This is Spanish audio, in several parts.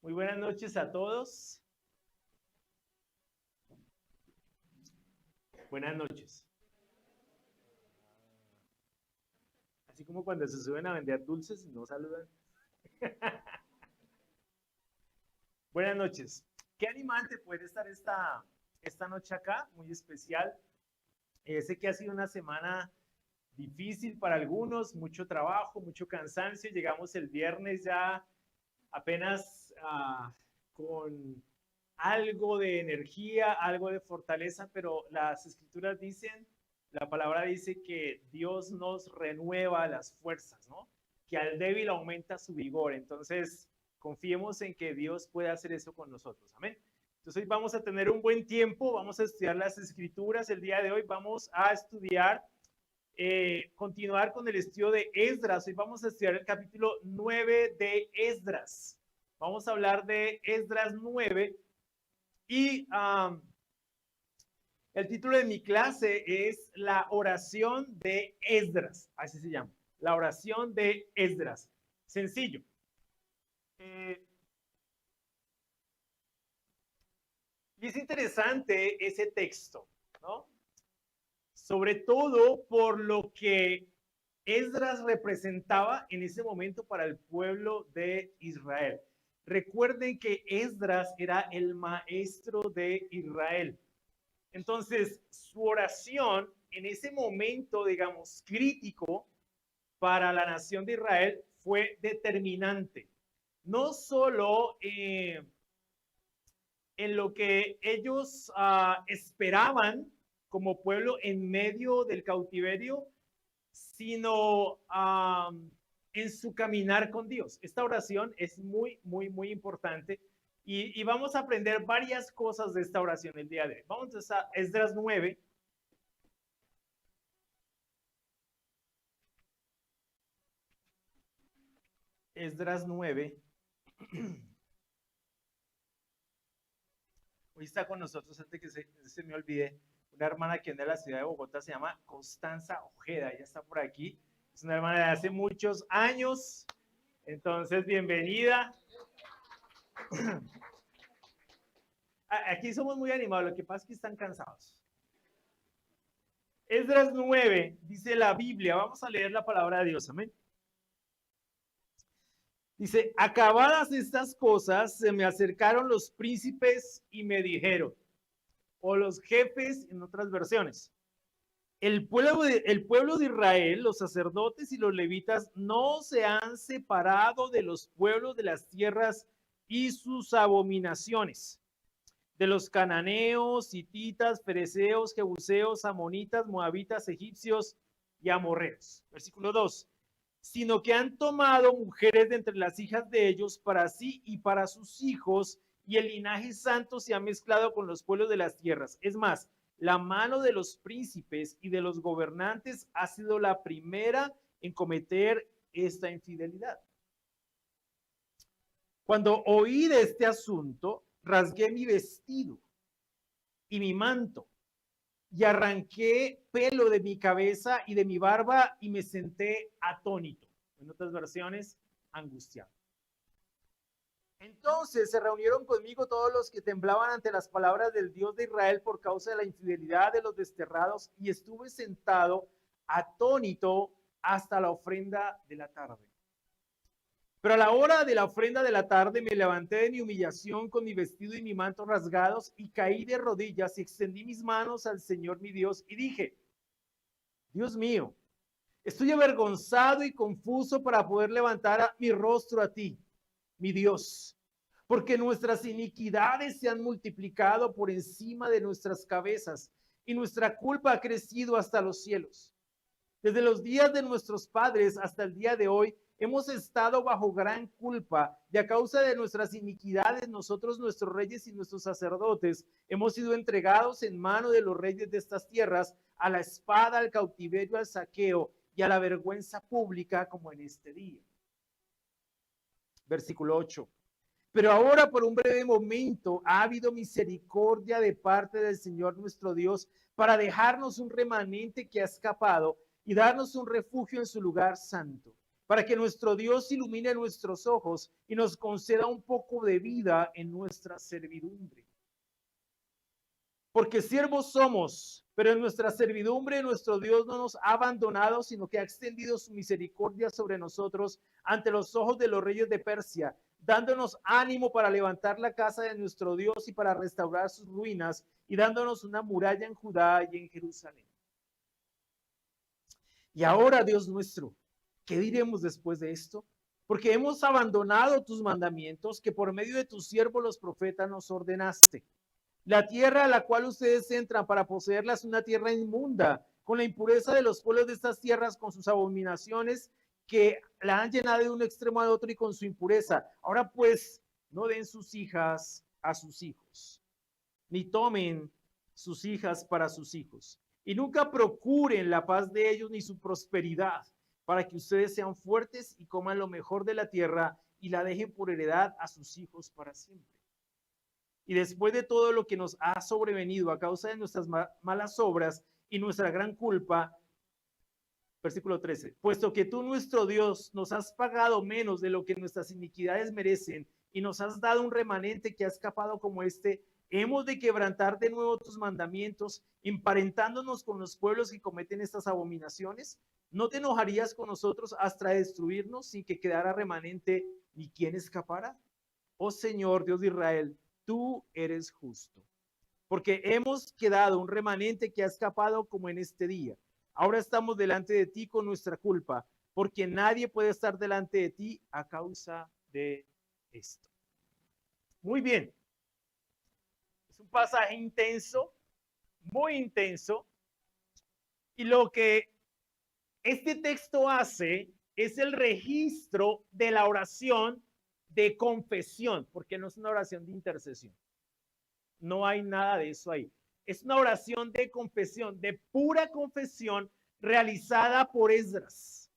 Muy buenas noches a todos. Buenas noches. Así como cuando se suben a vender dulces y no saludan. Buenas noches. Qué animante poder estar esta noche acá, muy especial. Sé que ha sido una semana difícil para algunos, mucho trabajo, mucho cansancio. Llegamos el viernes ya apenas con algo de energía, algo de fortaleza, pero las escrituras dicen, la palabra dice que Dios nos renueva las fuerzas, ¿no? Que al débil aumenta su vigor. Entonces, confiemos en que Dios puede hacer eso con nosotros. Amén. Entonces, hoy vamos a tener un buen tiempo, vamos a estudiar las escrituras. El día de hoy vamos a estudiar, continuar con el estudio de Esdras. Hoy vamos a estudiar el capítulo 9 de Esdras. Vamos a hablar de Esdras 9 y el título de mi clase es La oración de Esdras. Así se llama, la oración de Esdras. Sencillo. Y es interesante ese texto, ¿no? Sobre todo por lo que Esdras representaba en ese momento para el pueblo de Israel. Recuerden que Esdras era el maestro de Israel. Entonces, su oración en ese momento, digamos, crítico para la nación de Israel fue determinante. No solo en lo que ellos esperaban como pueblo en medio del cautiverio, sino en su caminar con Dios. Esta oración es muy, muy, muy importante y vamos a aprender varias cosas de esta oración el día de hoy. Vamos a Esdras 9. Esdras 9. Hoy está con nosotros, antes que se me olvide, una hermana que viene de la ciudad de Bogotá, se llama Constanza Ojeda, ella está por aquí, es una hermana de hace muchos años, entonces bienvenida. Aquí somos muy animados, lo que pasa es que están cansados. Esdras 9, dice la Biblia, vamos a leer la palabra de Dios, amén. Dice, acabadas estas cosas, se me acercaron los príncipes y me dijeron, o los jefes en otras versiones, el pueblo de Israel, los sacerdotes y los levitas no se han separado de los pueblos de las tierras y sus abominaciones, de los cananeos, hititas, fereceos, jebuseos, amonitas, moabitas, egipcios y amorreos. Versículo 2. Sino que han tomado mujeres de entre las hijas de ellos para sí y para sus hijos, y el linaje santo se ha mezclado con los pueblos de las tierras. Es más, la mano de los príncipes y de los gobernantes ha sido la primera en cometer esta infidelidad. Cuando oí de este asunto, rasgué mi vestido y mi manto y arranqué pelo de mi cabeza y de mi barba y me senté atónito. En otras versiones, angustiado. Entonces se reunieron conmigo todos los que temblaban ante las palabras del Dios de Israel por causa de la infidelidad de los desterrados, y estuve sentado atónito hasta la ofrenda de la tarde. Pero a la hora de la ofrenda de la tarde me levanté de mi humillación con mi vestido y mi manto rasgados y caí de rodillas y extendí mis manos al Señor mi Dios y dije, Dios mío, estoy avergonzado y confuso para poder levantar mi rostro a ti, mi Dios, porque nuestras iniquidades se han multiplicado por encima de nuestras cabezas y nuestra culpa ha crecido hasta los cielos. Desde los días de nuestros padres hasta el día de hoy, hemos estado bajo gran culpa y a causa de nuestras iniquidades, nosotros, nuestros reyes y nuestros sacerdotes, hemos sido entregados en mano de los reyes de estas tierras a la espada, al cautiverio, al saqueo y a la vergüenza pública como en este día. Versículo 8. Pero ahora por un breve momento ha habido misericordia de parte del Señor nuestro Dios para dejarnos un remanente que ha escapado y darnos un refugio en su lugar santo. para que nuestro Dios ilumine nuestros ojos y nos conceda un poco de vida en nuestra servidumbre. Porque siervos somos, pero en nuestra servidumbre nuestro Dios no nos ha abandonado, sino que ha extendido su misericordia sobre nosotros ante los ojos de los reyes de Persia, dándonos ánimo para levantar la casa de nuestro Dios y para restaurar sus ruinas, y dándonos una muralla en Judá y en Jerusalén. Y ahora, Dios nuestro, ¿qué diremos después de esto? Porque hemos abandonado tus mandamientos que por medio de tus siervos los profetas nos ordenaste. La tierra a la cual ustedes entran para poseerla es una tierra inmunda, con la impureza de los pueblos de estas tierras, con sus abominaciones que la han llenado de un extremo al otro y con su impureza. Ahora pues, no den sus hijas a sus hijos, ni tomen sus hijas para sus hijos, y nunca procuren la paz de ellos ni su prosperidad, para que ustedes sean fuertes y coman lo mejor de la tierra y la dejen por heredad a sus hijos para siempre. Y después de todo lo que nos ha sobrevenido a causa de nuestras malas obras y nuestra gran culpa, versículo 13, puesto que tú, nuestro Dios, nos has pagado menos de lo que nuestras iniquidades merecen y nos has dado un remanente que ha escapado como este, hemos de quebrantar de nuevo tus mandamientos, emparentándonos con los pueblos que cometen estas abominaciones. ¿No te enojarías con nosotros hasta destruirnos sin que quedara remanente ni quien escapara? Oh Señor, Dios de Israel, tú eres justo, porque hemos quedado un remanente que ha escapado como en este día. Ahora estamos delante de ti con nuestra culpa, porque nadie puede estar delante de ti a causa de esto. Muy bien. Es un pasaje intenso, muy intenso, y lo que este texto hace es el registro de la oración de confesión, porque no es una oración de intercesión. No hay nada de eso ahí. Es una oración de confesión, de pura confesión realizada por Esdras.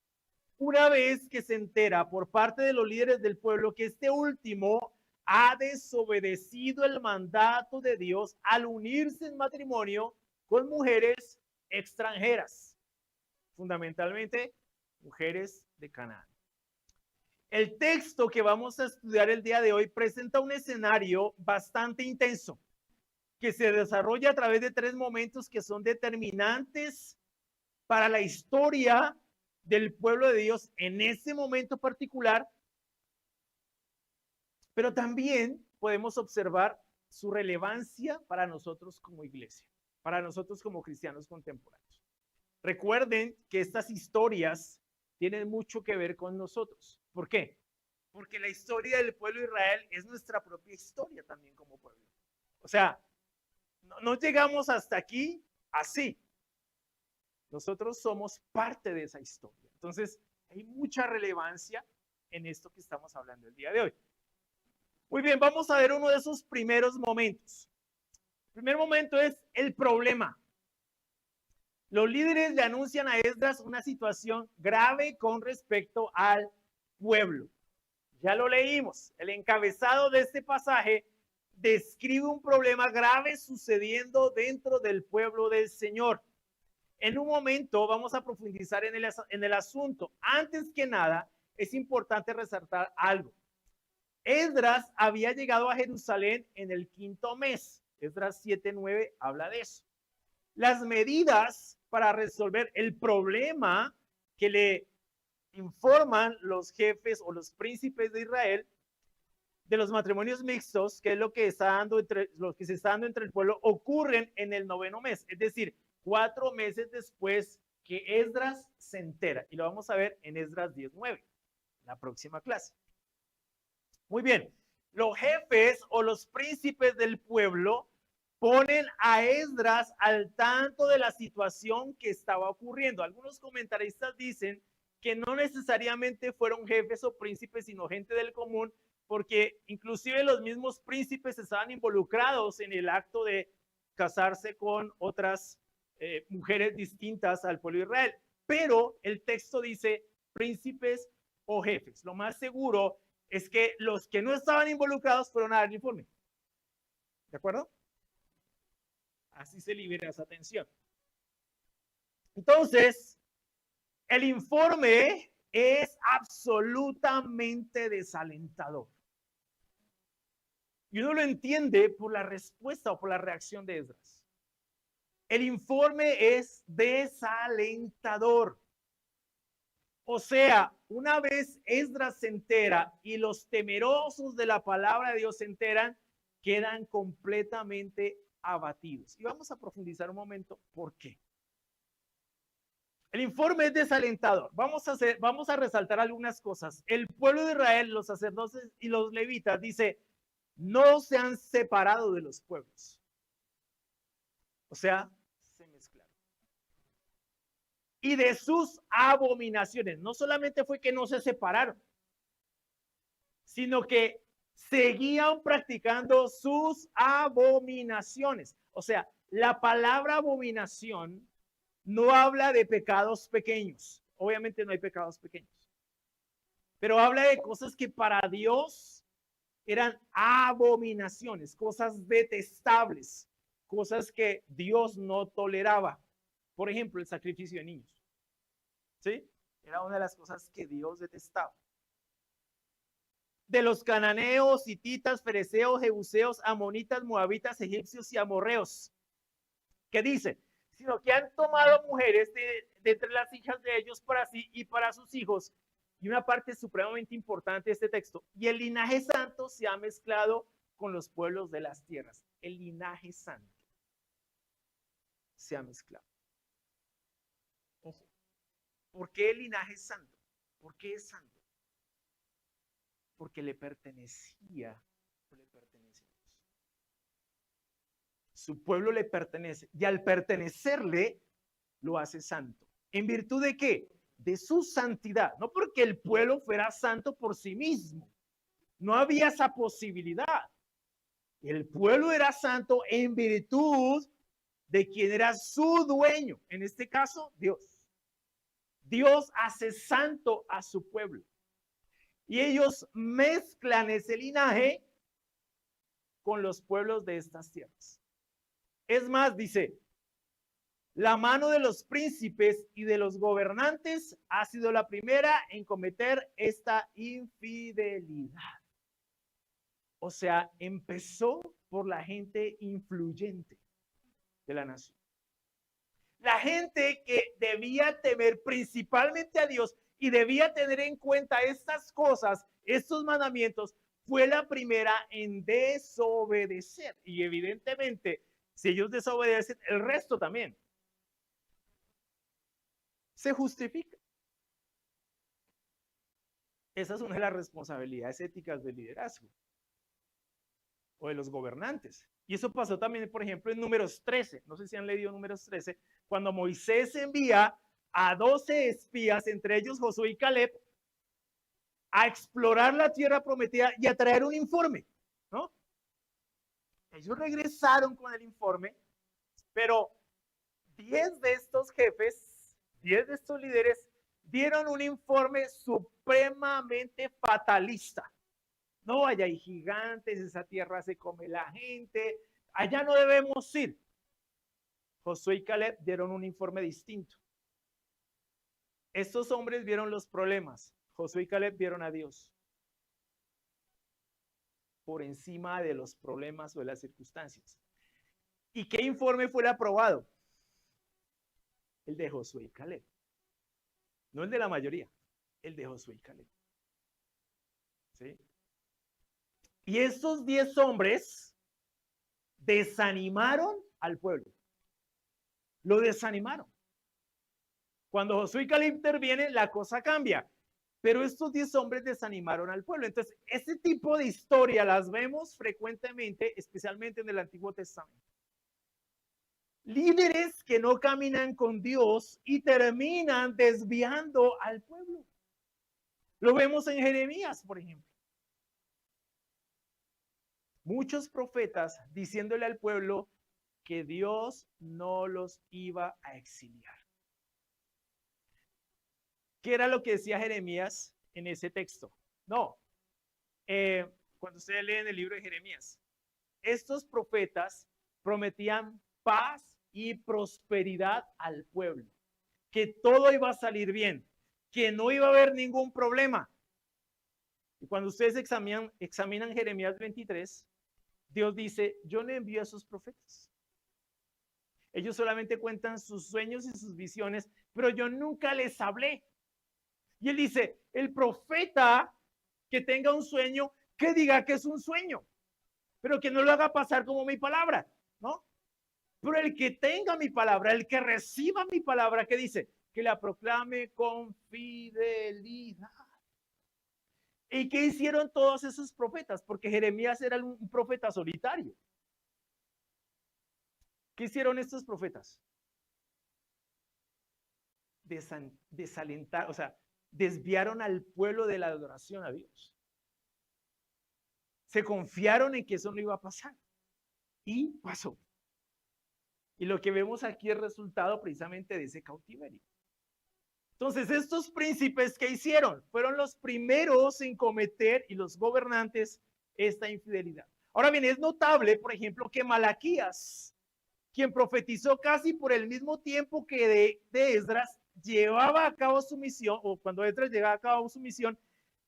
Una vez que se entera por parte de los líderes del pueblo que este último ha desobedecido el mandato de Dios al unirse en matrimonio con mujeres extranjeras, fundamentalmente mujeres de Canaán. El texto que vamos a estudiar el día de hoy presenta un escenario bastante intenso que se desarrolla a través de 3 momentos que son determinantes para la historia del pueblo de Dios en ese momento particular, pero también podemos observar su relevancia para nosotros como iglesia, para nosotros como cristianos contemporáneos. Recuerden que estas historias tienen mucho que ver con nosotros. ¿Por qué? Porque la historia del pueblo de Israel es nuestra propia historia también como pueblo. O sea, no llegamos hasta aquí así. Nosotros somos parte de esa historia. Entonces, hay mucha relevancia en esto que estamos hablando el día de hoy. Muy bien, vamos a ver uno de esos primeros momentos. El primer momento es el problema. Los líderes le anuncian a Esdras una situación grave con respecto al pueblo. Ya lo leímos. El encabezado de este pasaje describe un problema grave sucediendo dentro del pueblo del Señor. En un momento vamos a profundizar en el asunto. Antes que nada, es importante resaltar algo. Esdras había llegado a Jerusalén en el 5º mes. Esdras 7:9 habla de eso. Las medidas para resolver el problema que le informan los jefes o los príncipes de Israel de los matrimonios mixtos, que es lo que se está dando entre el pueblo, ocurren en el 9º mes, es decir, 4 meses después que Esdras se entera. Y lo vamos a ver en Esdras 10:9, la próxima clase. Muy bien, los jefes o los príncipes del pueblo ponen a Esdras al tanto de la situación que estaba ocurriendo. Algunos comentaristas dicen que no necesariamente fueron jefes o príncipes, sino gente del común, porque inclusive los mismos príncipes estaban involucrados en el acto de casarse con otras mujeres distintas al pueblo de Israel. Pero el texto dice príncipes o jefes. Lo más seguro es que los que no estaban involucrados fueron a dar el informe. ¿De acuerdo? Así se libera esa tensión. Entonces, el informe es absolutamente desalentador. Y uno lo entiende por la respuesta o por la reacción de Esdras. El informe es desalentador. O sea, una vez Esdras se entera y los temerosos de la palabra de Dios se enteran, quedan completamente abatidos. Y vamos a profundizar un momento por qué. El informe es desalentador. Vamos a resaltar algunas cosas. El pueblo de Israel, los sacerdotes y los levitas, dice, no se han separado de los pueblos. O sea, se mezclaron. Y de sus abominaciones. No solamente fue que no se separaron, sino que seguían practicando sus abominaciones. O sea, la palabra abominación no habla de pecados pequeños. Obviamente no hay pecados pequeños. Pero habla de cosas que para Dios eran abominaciones, cosas detestables, cosas que Dios no toleraba. Por ejemplo, el sacrificio de niños. ¿Sí? Era una de las cosas que Dios detestaba. De los cananeos, hititas, fereceos, jebuseos, amonitas, moabitas, egipcios y amorreos. ¿Qué dice? Sino que han tomado mujeres de entre las hijas de ellos para sí y para sus hijos. Y una parte supremamente importante de este texto. Y el linaje santo se ha mezclado con los pueblos de las tierras. El linaje santo se ha mezclado. Ojo. ¿Por qué el linaje santo? ¿Por qué es santo? Porque le pertenecía o le pertenece a Dios. Su pueblo le pertenece y al pertenecerle lo hace santo. ¿En virtud de qué? De su santidad. No porque el pueblo fuera santo por sí mismo. No había esa posibilidad. El pueblo era santo en virtud de quien era su dueño. En este caso, Dios. Dios hace santo a su pueblo. Y ellos mezclan ese linaje con los pueblos de estas tierras. Es más, dice, la mano de los príncipes y de los gobernantes ha sido la primera en cometer esta infidelidad. O sea, empezó por la gente influyente de la nación. La gente que debía temer principalmente a Dios y debía tener en cuenta estas cosas, estos mandamientos, fue la primera en desobedecer. Y evidentemente, si ellos desobedecen, el resto también se justifica. Esa es una de las responsabilidades éticas del liderazgo o de los gobernantes. Y eso pasó también, por ejemplo, en Números 13. No sé si han leído Números 13, cuando Moisés envía a 12 espías, entre ellos Josué y Caleb, a explorar la tierra prometida y a traer un informe, ¿no? Ellos regresaron con el informe, pero 10 de estos jefes, 10 de estos líderes, dieron un informe supremamente fatalista. No, allá hay gigantes, esa tierra se come la gente, allá no debemos ir. Josué y Caleb dieron un informe distinto. Estos hombres vieron los problemas, Josué y Caleb vieron a Dios por encima de los problemas o de las circunstancias. ¿Y qué informe fue el aprobado? El de Josué y Caleb. No el de la mayoría, el de Josué y Caleb. ¿Sí? Y estos 10 hombres desanimaron al pueblo. Lo desanimaron. Cuando Josué y Caleb intervienen, la cosa cambia. Pero estos 10 hombres desanimaron al pueblo. Entonces, ese tipo de historia las vemos frecuentemente, especialmente en el Antiguo Testamento. Líderes que no caminan con Dios y terminan desviando al pueblo. Lo vemos en Jeremías, por ejemplo. Muchos profetas diciéndole al pueblo que Dios no los iba a exiliar. ¿Qué era lo que decía Jeremías en ese texto? No, cuando ustedes leen el libro de Jeremías, estos profetas prometían paz y prosperidad al pueblo, que todo iba a salir bien. que no iba a haber ningún problema. Y cuando ustedes examinan Jeremías 23, Dios dice, yo no envío a esos profetas. Ellos solamente cuentan sus sueños y sus visiones, pero yo nunca les hablé. Y él dice, el profeta que tenga un sueño, que diga que es un sueño, pero que no lo haga pasar como mi palabra, ¿no? Pero el que tenga mi palabra, el que reciba mi palabra, ¿qué dice? Que la proclame con fidelidad. ¿Y qué hicieron todos esos profetas? Porque Jeremías era un profeta solitario. ¿Qué hicieron estos profetas? Desalentar, o sea, desviaron al pueblo de la adoración a Dios. Se confiaron en que eso no iba a pasar. Y pasó. Y lo que vemos aquí es resultado precisamente de ese cautiverio. Entonces, estos príncipes que hicieron fueron los primeros en cometer, y los gobernantes, esta infidelidad. Ahora bien, es notable, por ejemplo, que Malaquías, quien profetizó casi por el mismo tiempo que de Esdras, llevaba a cabo su misión, o cuando Esdras llevaba a cabo su misión,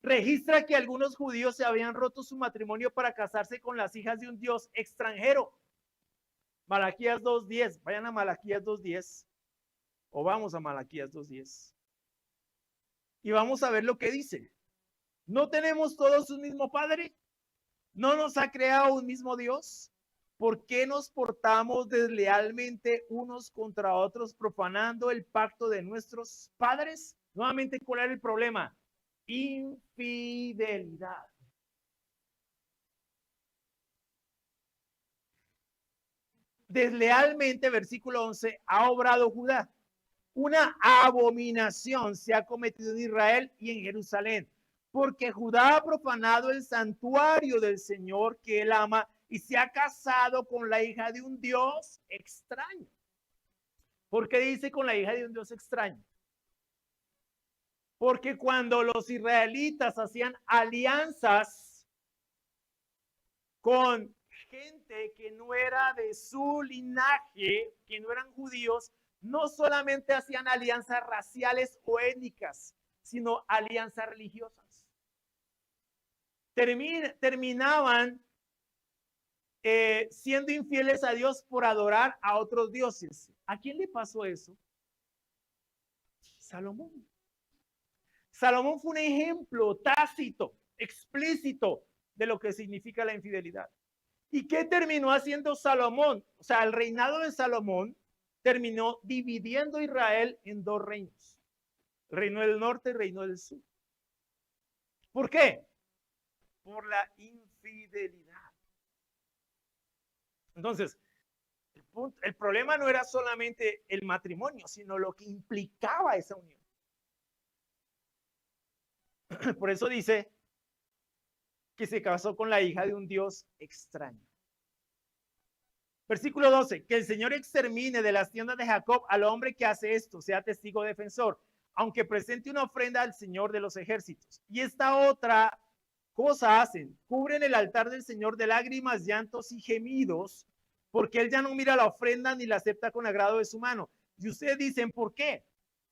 registra que algunos judíos se habían roto su matrimonio para casarse con las hijas de un dios extranjero. Malaquías 2:10, vayan a Malaquías 2:10, o vamos a Malaquías 2:10. Y vamos a ver lo que dice. ¿No tenemos todos un mismo Padre? ¿No nos ha creado un mismo Dios? ¿Por qué nos portamos deslealmente unos contra otros, profanando el pacto de nuestros padres? Nuevamente, ¿cuál era el problema? Infidelidad. Deslealmente, versículo 11, ha obrado Judá. Una abominación se ha cometido en Israel y en Jerusalén, porque Judá ha profanado el santuario del Señor que él ama y se ha casado con la hija de un Dios extraño. ¿Por qué dice con la hija de un Dios extraño? Porque cuando los israelitas hacían alianzas con gente que no era de su linaje, que no eran judíos, no solamente hacían alianzas raciales o étnicas, sino alianzas religiosas. Terminaban siendo infieles a Dios por adorar a otros dioses. ¿A quién le pasó eso? Salomón. Salomón fue un ejemplo tácito, explícito de lo que significa la infidelidad. ¿Y qué terminó haciendo Salomón? O sea, el reinado de Salomón terminó dividiendo a Israel en dos reinos. Reino del norte y reino del sur. ¿Por qué? Por la infidelidad. Entonces, el problema no era solamente el matrimonio, sino lo que implicaba esa unión. Por eso dice que se casó con la hija de un Dios extraño. Versículo 12, que el Señor extermine de las tiendas de Jacob al hombre que hace esto, sea testigo defensor, aunque presente una ofrenda al Señor de los ejércitos. Y esta otra cosa hacen, cubren el altar del Señor de lágrimas, llantos y gemidos, porque él ya no mira la ofrenda ni la acepta con agrado de su mano. Y ustedes dicen, ¿por qué?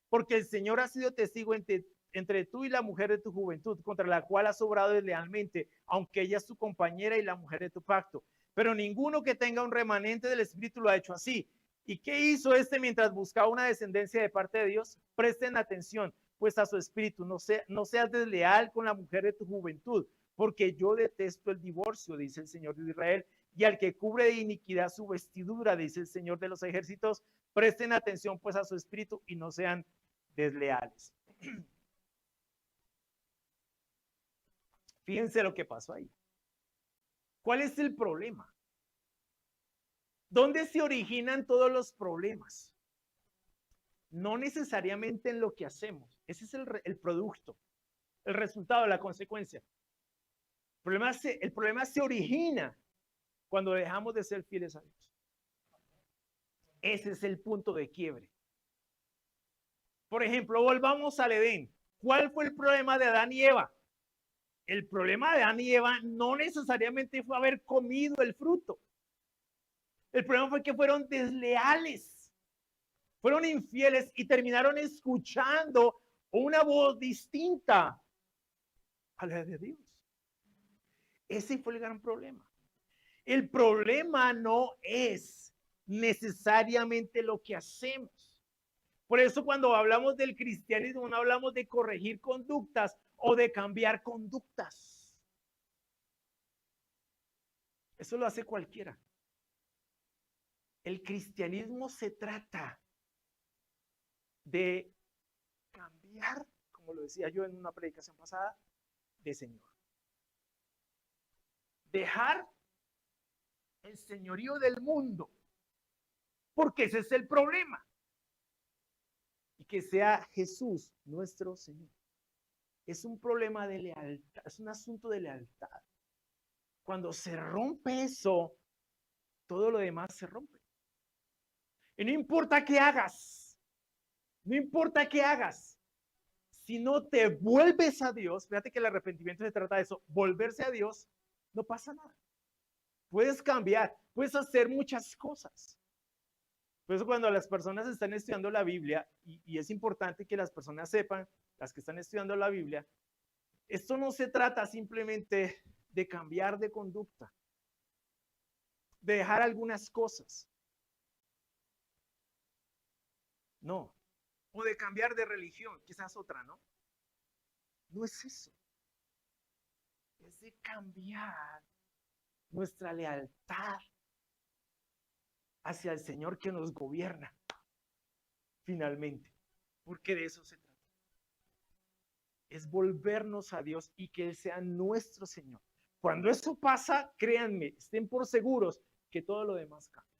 Porque el Señor ha sido testigo entre tú y la mujer de tu juventud, contra la cual has obrado deslealmente, aunque ella es tu compañera y la mujer de tu pacto. Pero ninguno que tenga un remanente del Espíritu lo ha hecho así. ¿Y qué hizo este mientras buscaba una descendencia de parte de Dios? Presten atención, pues a su espíritu, no seas desleal con la mujer de tu juventud, porque yo detesto el divorcio, dice el Señor de Israel, y al que cubre de iniquidad su vestidura, dice el Señor de los ejércitos. Presten atención pues a su espíritu y no sean desleales. Fíjense lo que pasó ahí. ¿Cuál es el problema? ¿Dónde se originan todos los problemas? No necesariamente en lo que hacemos. Ese es el producto, el resultado, la consecuencia. El problema se origina cuando dejamos de ser fieles a Dios. Ese es el punto de quiebre. Por ejemplo, volvamos al Edén. ¿Cuál fue el problema de Adán y Eva? El problema de Adán y Eva no necesariamente fue haber comido el fruto. El problema fue que fueron desleales, fueron infieles y terminaron escuchando o una voz distinta a la de Dios. Ese fue el gran problema. El problema no es necesariamente lo que hacemos. Por eso cuando hablamos del cristianismo no hablamos de corregir conductas o de cambiar conductas. Eso lo hace cualquiera. El cristianismo se trata de cambiar, como lo decía yo en una predicación pasada, de Señor. Dejar el señorío del mundo, porque ese es el problema. Y que sea Jesús nuestro Señor. Es un problema de lealtad, es un asunto de lealtad. Cuando se rompe eso, todo lo demás se rompe. Y no importa qué hagas, no importa qué hagas, si no te vuelves a Dios, fíjate que el arrepentimiento se trata de eso, volverse a Dios, no pasa nada. Puedes cambiar, puedes hacer muchas cosas. Por eso cuando las personas están estudiando la Biblia, y es importante que las personas sepan, las que están estudiando la Biblia, esto no se trata simplemente de cambiar de conducta, de dejar algunas cosas. No. O de cambiar de religión, quizás otra, ¿no? No es eso. Es de cambiar nuestra lealtad hacia el Señor que nos gobierna, finalmente. Porque de eso se trata. Es volvernos a Dios y que Él sea nuestro Señor. Cuando eso pasa, créanme, estén por seguros que todo lo demás cambia.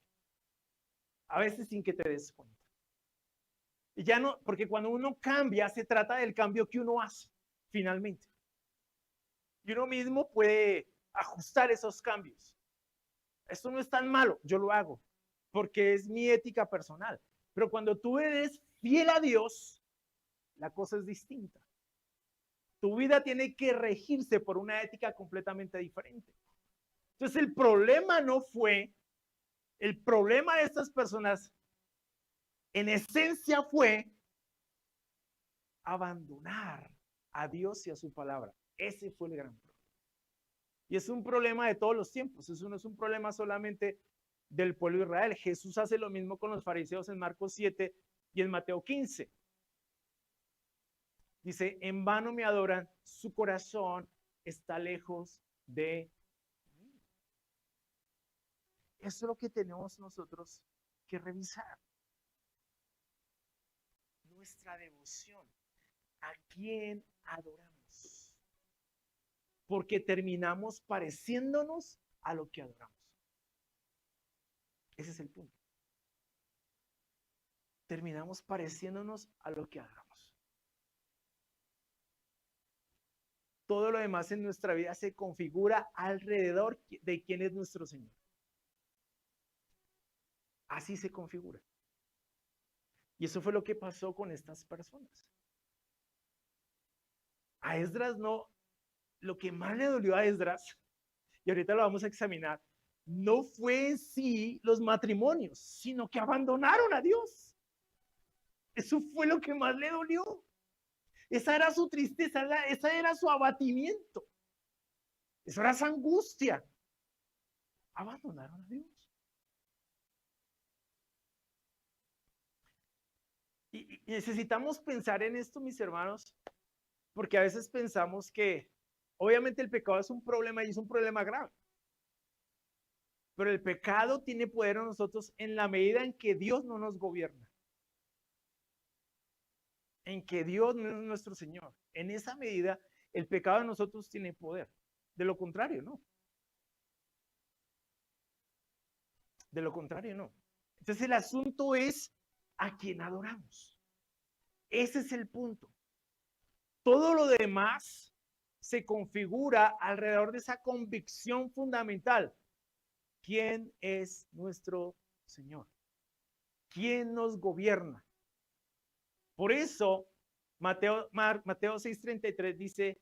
A veces sin que te des cuenta. Y ya no, porque cuando uno cambia, se trata del cambio que uno hace, finalmente. Y uno mismo puede ajustar esos cambios. Esto no es tan malo, yo lo hago, porque es mi ética personal. Pero cuando tú eres fiel a Dios, la cosa es distinta. Tu vida tiene que regirse por una ética completamente diferente. Entonces el problema no fue, el problema de estas personas en esencia fue abandonar a Dios y a su palabra. Ese fue el gran problema. Y es un problema de todos los tiempos. Eso no es un problema solamente del pueblo de Israel. Jesús hace lo mismo con los fariseos en Marcos 7 y en Mateo 15. Dice, en vano me adoran, su corazón está lejos de mí. Eso es lo que tenemos nosotros que revisar. Nuestra devoción. ¿A quién adoramos? Porque terminamos pareciéndonos a lo que adoramos. Ese es el punto. Terminamos pareciéndonos a lo que adoramos. Todo lo demás en nuestra vida se configura alrededor de quién es nuestro Señor. Así se configura. Y eso fue lo que pasó con estas personas. A Esdras no, lo que más le dolió a Esdras, y ahorita lo vamos a examinar, no fue en sí los matrimonios, sino que abandonaron a Dios. Eso fue lo que más le dolió. Esa era su tristeza, esa era su abatimiento. Esa era su angustia. Abandonaron a Dios. Y necesitamos pensar en esto, mis hermanos, porque a veces pensamos que obviamente el pecado es un problema y es un problema grave. Pero el pecado tiene poder en nosotros en la medida en que Dios no nos gobierna. En que Dios no es nuestro Señor. En esa medida, el pecado en nosotros tiene poder. De lo contrario, no. De lo contrario, no. Entonces el asunto es a quién adoramos. Ese es el punto. Todo lo demás se configura alrededor de esa convicción fundamental. ¿Quién es nuestro Señor? ¿Quién nos gobierna? Por eso, Mateo 6:33 dice,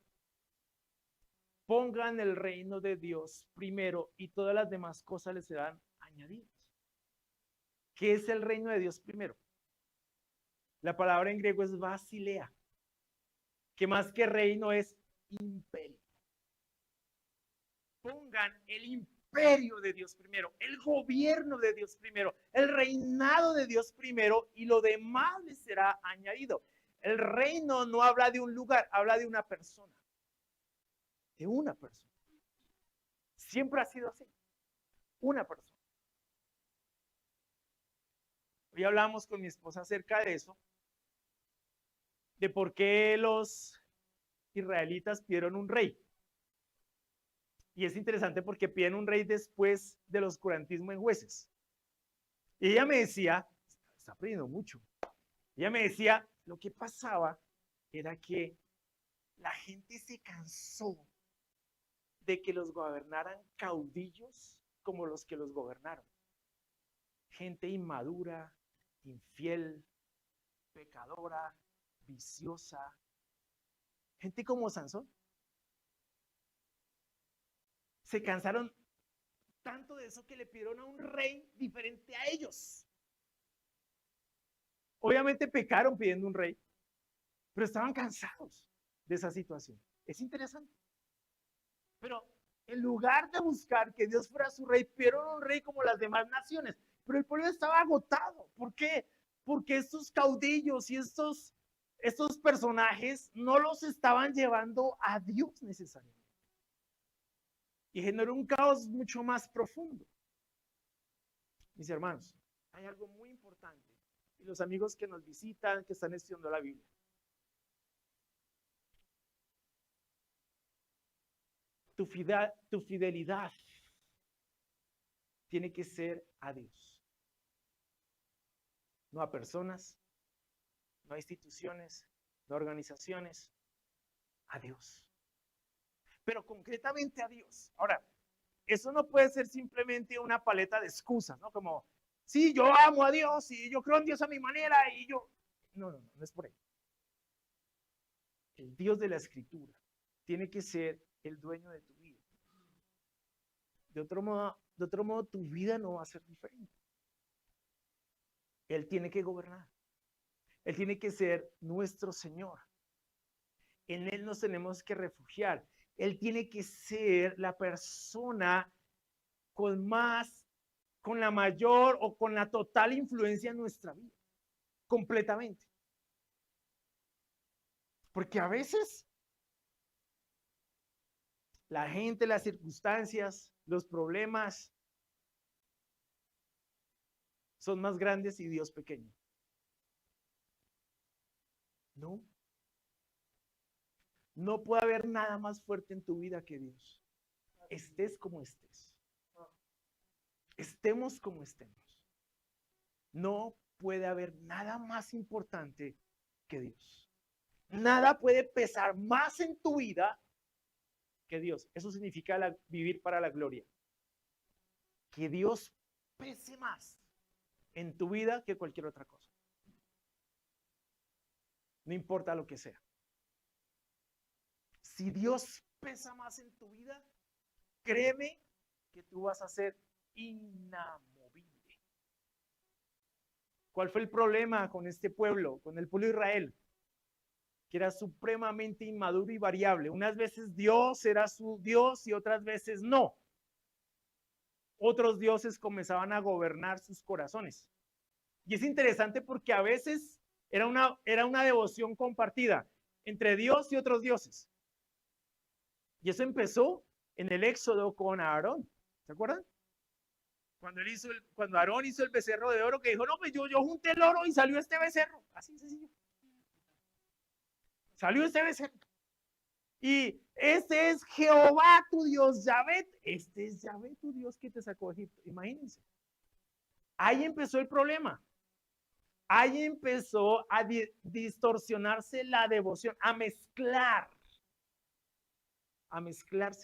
pongan el reino de Dios primero y todas las demás cosas les serán añadidas. ¿Qué es el reino de Dios primero? La palabra en griego es basilea. que más que reino es imperio. Pongan el imperio de Dios primero, el gobierno de Dios primero, el reinado de Dios primero, y lo demás les será añadido. El reino no habla de un lugar, habla de una persona. De una persona. Siempre ha sido así. Una persona. Hoy hablamos con mi esposa acerca de eso, de por qué los israelitas pidieron un rey. Y es interesante porque piden un rey después del oscurantismo en Jueces. Y ella me decía, está aprendiendo mucho, ella me decía, lo que pasaba era que la gente se cansó de que los gobernaran caudillos como los que los gobernaron. Gente inmadura, infiel, pecadora, viciosa. Gente como Sansón. Se cansaron tanto de eso que le pidieron a un rey diferente a ellos. Obviamente pecaron pidiendo un rey, pero estaban cansados de esa situación. Es interesante. Pero en lugar de buscar que Dios fuera su rey, pidieron un rey como las demás naciones. Pero el pueblo estaba agotado. ¿Por qué? Porque estos caudillos y estos personajes no los estaban llevando a Dios necesariamente. Y generó un caos mucho más profundo. Mis hermanos, hay algo muy importante. Y los amigos que nos visitan, que están estudiando la Biblia. Tu fidelidad tiene que ser a Dios. No a personas, no a instituciones, no a organizaciones, a Dios. Pero concretamente a Dios. Ahora, eso no puede ser simplemente una paleta de excusas, ¿no? Como, sí, yo amo a Dios y yo creo en Dios a mi manera y yo... No es por ahí. El Dios de la Escritura tiene que ser el dueño de tu vida. De otro modo, tu vida no va a ser diferente. Él tiene que gobernar. Él tiene que ser nuestro Señor. En Él nos tenemos que refugiar. Él tiene que ser la persona con la mayor o con la total influencia en nuestra vida. Completamente. Porque a veces la gente, las circunstancias, los problemas son más grandes y Dios pequeño. No. No puede haber nada más fuerte en tu vida que Dios. Estés como estés. Estemos como estemos. No puede haber nada más importante que Dios. Nada puede pesar más en tu vida que Dios. Eso significa vivir para la gloria. Que Dios pese más en tu vida que cualquier otra cosa. No importa lo que sea. Si Dios pesa más en tu vida, créeme que tú vas a ser inamovible. ¿Cuál fue el problema con este pueblo, con el pueblo de Israel? Que era supremamente inmaduro y variable. Unas veces Dios era su Dios y otras veces no. Otros dioses comenzaban a gobernar sus corazones. Y es interesante porque a veces era una devoción compartida entre Dios y otros dioses. Y eso empezó en el Éxodo con Aarón. ¿Se acuerdan? Cuando Aarón hizo el becerro de oro, que dijo, no, pues yo junté el oro y salió este becerro. Así sencillo. Salió este becerro. Y este es Jehová tu Dios, Yahvé. Este es Yahvé tu Dios que te sacó de Egipto. Imagínense. Ahí empezó el problema. Ahí empezó a distorsionarse la devoción, a mezclarse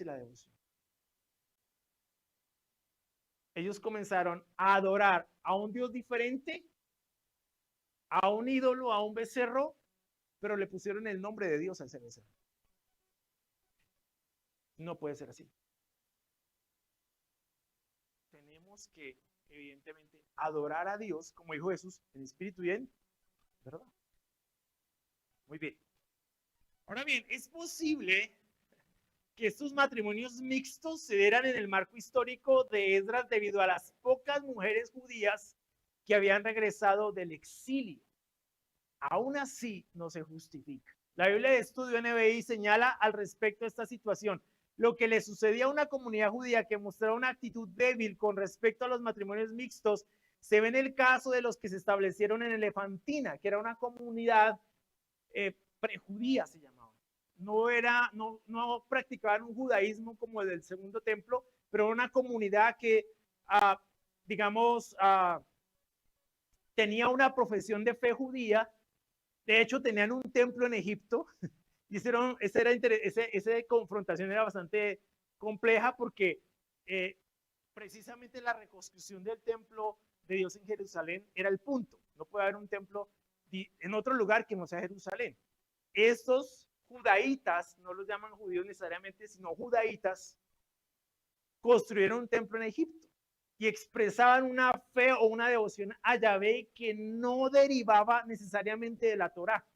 la devoción. Ellos comenzaron a adorar a un Dios diferente, a un ídolo, a un becerro, pero le pusieron el nombre de Dios a ese becerro. No puede ser así. Tenemos que, evidentemente, adorar a Dios, como dijo Jesús, en espíritu y en verdad. Muy bien. Ahora bien, es posible que estos matrimonios mixtos se dieran en el marco histórico de Esdras debido a las pocas mujeres judías que habían regresado del exilio. Aún así, no se justifica. La Biblia de Estudio NBI señala al respecto de esta situación. Lo que le sucedía a una comunidad judía que mostraba una actitud débil con respecto a los matrimonios mixtos se ve en el caso de los que se establecieron en Elefantina, que era una comunidad prejudía, se llamaba. No practicaban un judaísmo como el del segundo templo, pero una comunidad que, digamos, tenía una profesión de fe judía. De hecho, tenían un templo en Egipto y esa confrontación era bastante compleja porque precisamente la reconstrucción del templo de Dios en Jerusalén era el punto. No puede haber un templo en otro lugar que no sea Jerusalén. Estos judaítas, no los llaman judíos necesariamente, sino judaítas, construyeron un templo en Egipto y expresaban una fe o una devoción a Yahvé que no derivaba necesariamente de la Torá.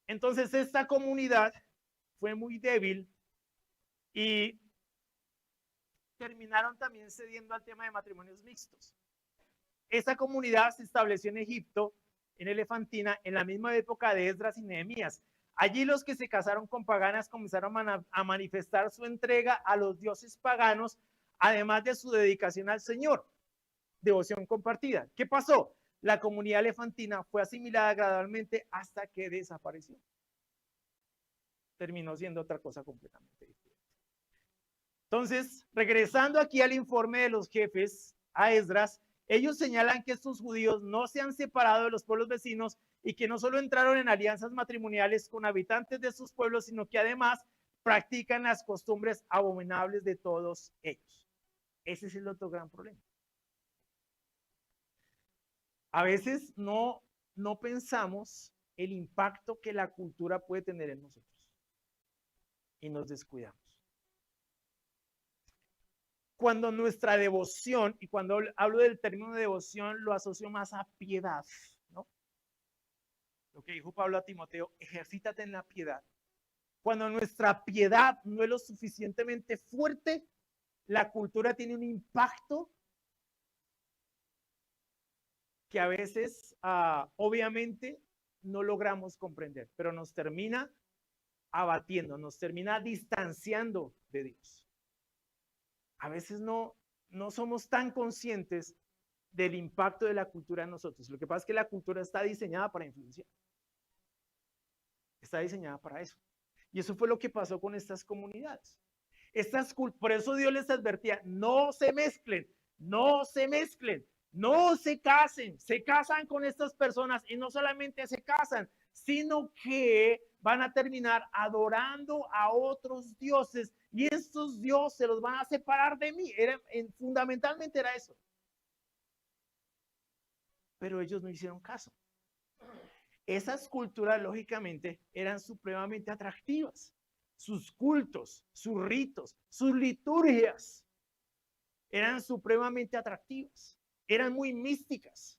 Entonces esta comunidad fue muy débil y terminaron también cediendo al tema de matrimonios mixtos. Esta comunidad se estableció en Egipto, en Elefantina, en la misma época de Esdras y Nehemías. Allí los que se casaron con paganas comenzaron a manifestar su entrega a los dioses paganos, además de su dedicación al Señor, devoción compartida. ¿Qué pasó? La comunidad elefantina fue asimilada gradualmente hasta que desapareció. Terminó siendo otra cosa completamente diferente. Entonces, regresando aquí al informe de los jefes, a Esdras, ellos señalan que estos judíos no se han separado de los pueblos vecinos y que no solo entraron en alianzas matrimoniales con habitantes de sus pueblos, sino que además practican las costumbres abominables de todos ellos. Ese es el otro gran problema. A veces no pensamos el impacto que la cultura puede tener en nosotros y nos descuidamos. Cuando nuestra devoción, y cuando hablo del término de devoción, lo asocio más a piedad, ¿no? Lo que dijo Pablo a Timoteo, ejercítate en la piedad. Cuando nuestra piedad no es lo suficientemente fuerte, la cultura tiene un impacto que a veces, obviamente, no logramos comprender, pero nos termina abatiendo, nos termina distanciando de Dios. A veces no somos tan conscientes del impacto de la cultura en nosotros. Lo que pasa es que la cultura está diseñada para influenciar. Está diseñada para eso. Y eso fue lo que pasó con estas comunidades. Por eso Dios les advertía, no se mezclen, no se mezclen, no se casen. Se casan con estas personas y no solamente se casan, sino que van a terminar adorando a otros dioses y estos dioses los van a separar de mí. Fundamentalmente era eso. Pero ellos no hicieron caso. Esas culturas, lógicamente, eran supremamente atractivas. Sus cultos, sus ritos, sus liturgias eran supremamente atractivas. Eran muy místicas.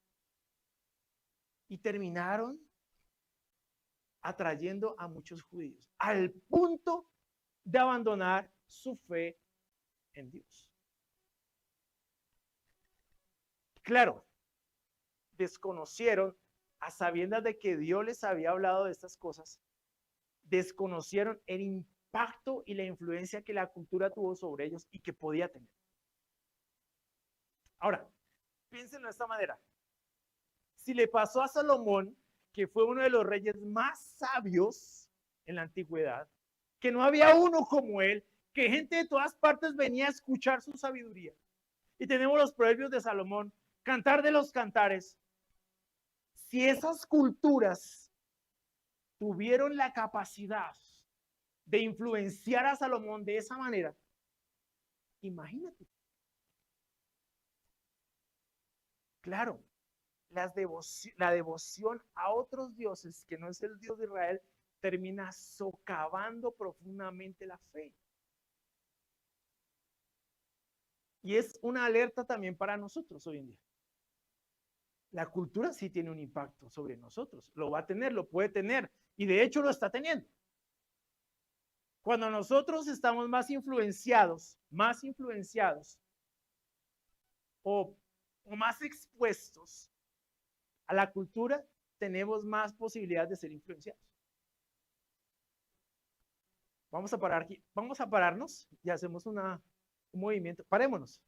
Y terminaron atrayendo a muchos judíos, al punto de abandonar su fe en Dios. Claro, desconocieron, a sabiendas de que Dios les había hablado de estas cosas, desconocieron el impacto y la influencia que la cultura tuvo sobre ellos y que podía tener. Ahora, piensen de esta manera. Si le pasó a Salomón, que fue uno de los reyes más sabios en la antigüedad, que no había uno como él, que gente de todas partes venía a escuchar su sabiduría. Y tenemos los proverbios de Salomón, Cantar de los Cantares. Si esas culturas tuvieron la capacidad de influenciar a Salomón de esa manera, imagínate. Claro, la devoción a otros dioses, que no es el Dios de Israel, termina socavando profundamente la fe. Y es una alerta también para nosotros hoy en día. La cultura sí tiene un impacto sobre nosotros, lo va a tener, lo puede tener, Y de hecho lo está teniendo. Cuando nosotros estamos más influenciados o más expuestos a la cultura, tenemos más posibilidades de ser influenciados. Vamos a parar aquí, vamos a pararnos y hacemos un movimiento. Parémonos.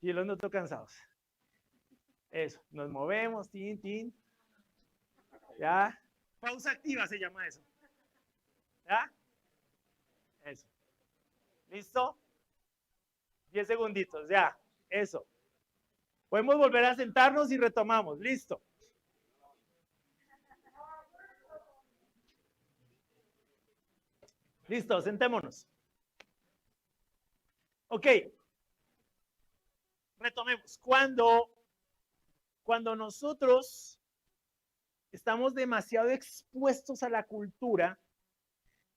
Y los noto cansados. Eso, nos movemos, tin, tin. Ya. Pausa activa se llama eso. ¿Ya? Eso. ¿Listo? 10 segunditos, ya. Eso. Podemos volver a sentarnos y retomamos. Listo. Listo, sentémonos. Ok. Retomemos. Cuando nosotros estamos demasiado expuestos a la cultura,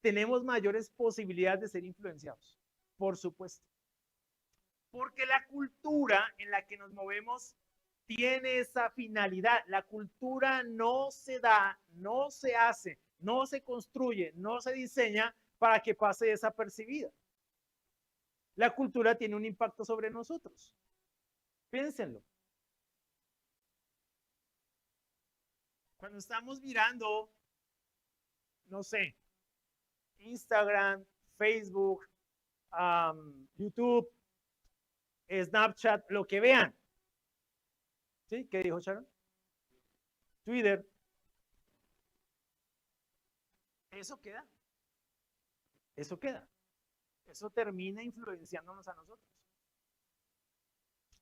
tenemos mayores posibilidades de ser influenciados, por supuesto. Porque la cultura en la que nos movemos tiene esa finalidad. La cultura no se da, no se hace, no se construye, no se diseña para que pase desapercibida. La cultura tiene un impacto sobre nosotros. Piénsenlo. Cuando estamos mirando, no sé, Instagram, Facebook, YouTube, Snapchat, lo que vean. ¿Sí? ¿Qué dijo Sharon? Twitter. Eso queda. Eso queda. Eso termina influenciándonos a nosotros.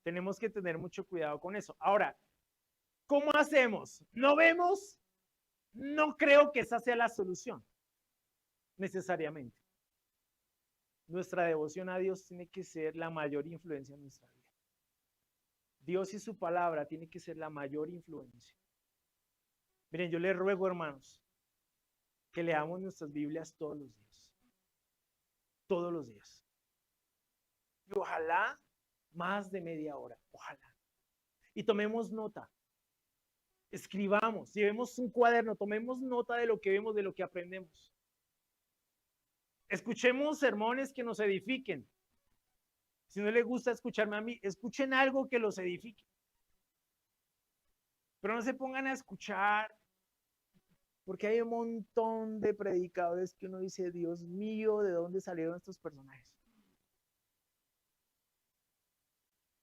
Tenemos que tener mucho cuidado con eso. Ahora, ¿cómo hacemos? ¿No vemos? No creo que esa sea la solución, necesariamente. Nuestra devoción a Dios tiene que ser la mayor influencia en nuestra vida. Dios y su palabra tiene que ser la mayor influencia. Miren, yo les ruego, hermanos, que leamos nuestras Biblias todos los días. Todos los días. Y ojalá más de media hora. Ojalá. Y tomemos nota. Escribamos, llevemos un cuaderno, tomemos nota de lo que vemos, de lo que aprendemos. Escuchemos sermones que nos edifiquen. Si no les gusta escucharme a mí, escuchen algo que los edifique. Pero no se pongan a escuchar, porque hay un montón de predicadores que uno dice, Dios mío, ¿de dónde salieron estos personajes?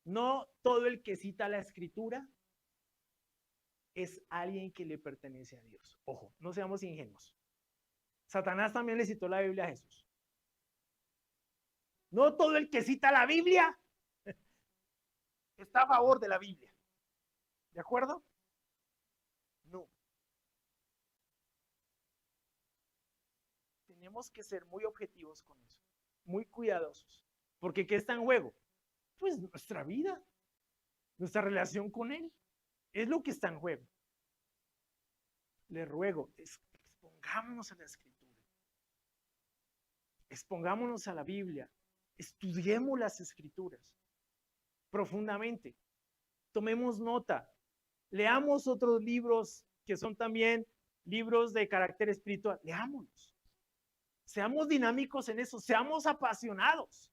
No todo el que cita la escritura es alguien que le pertenece a Dios. Ojo, no seamos ingenuos. Satanás también le citó la Biblia a Jesús. No todo el que cita la Biblia está a favor de la Biblia. ¿De acuerdo? No. Tenemos que ser muy objetivos con eso, muy cuidadosos. Porque ¿qué está en juego? Pues nuestra vida, nuestra relación con Él. Es lo que está en juego. Le ruego, expongámonos a la Escritura. Expongámonos a la Biblia. Estudiemos las Escrituras profundamente. Tomemos nota. Leamos otros libros que son también libros de carácter espiritual. Leámoslos. Seamos dinámicos en eso. Seamos apasionados.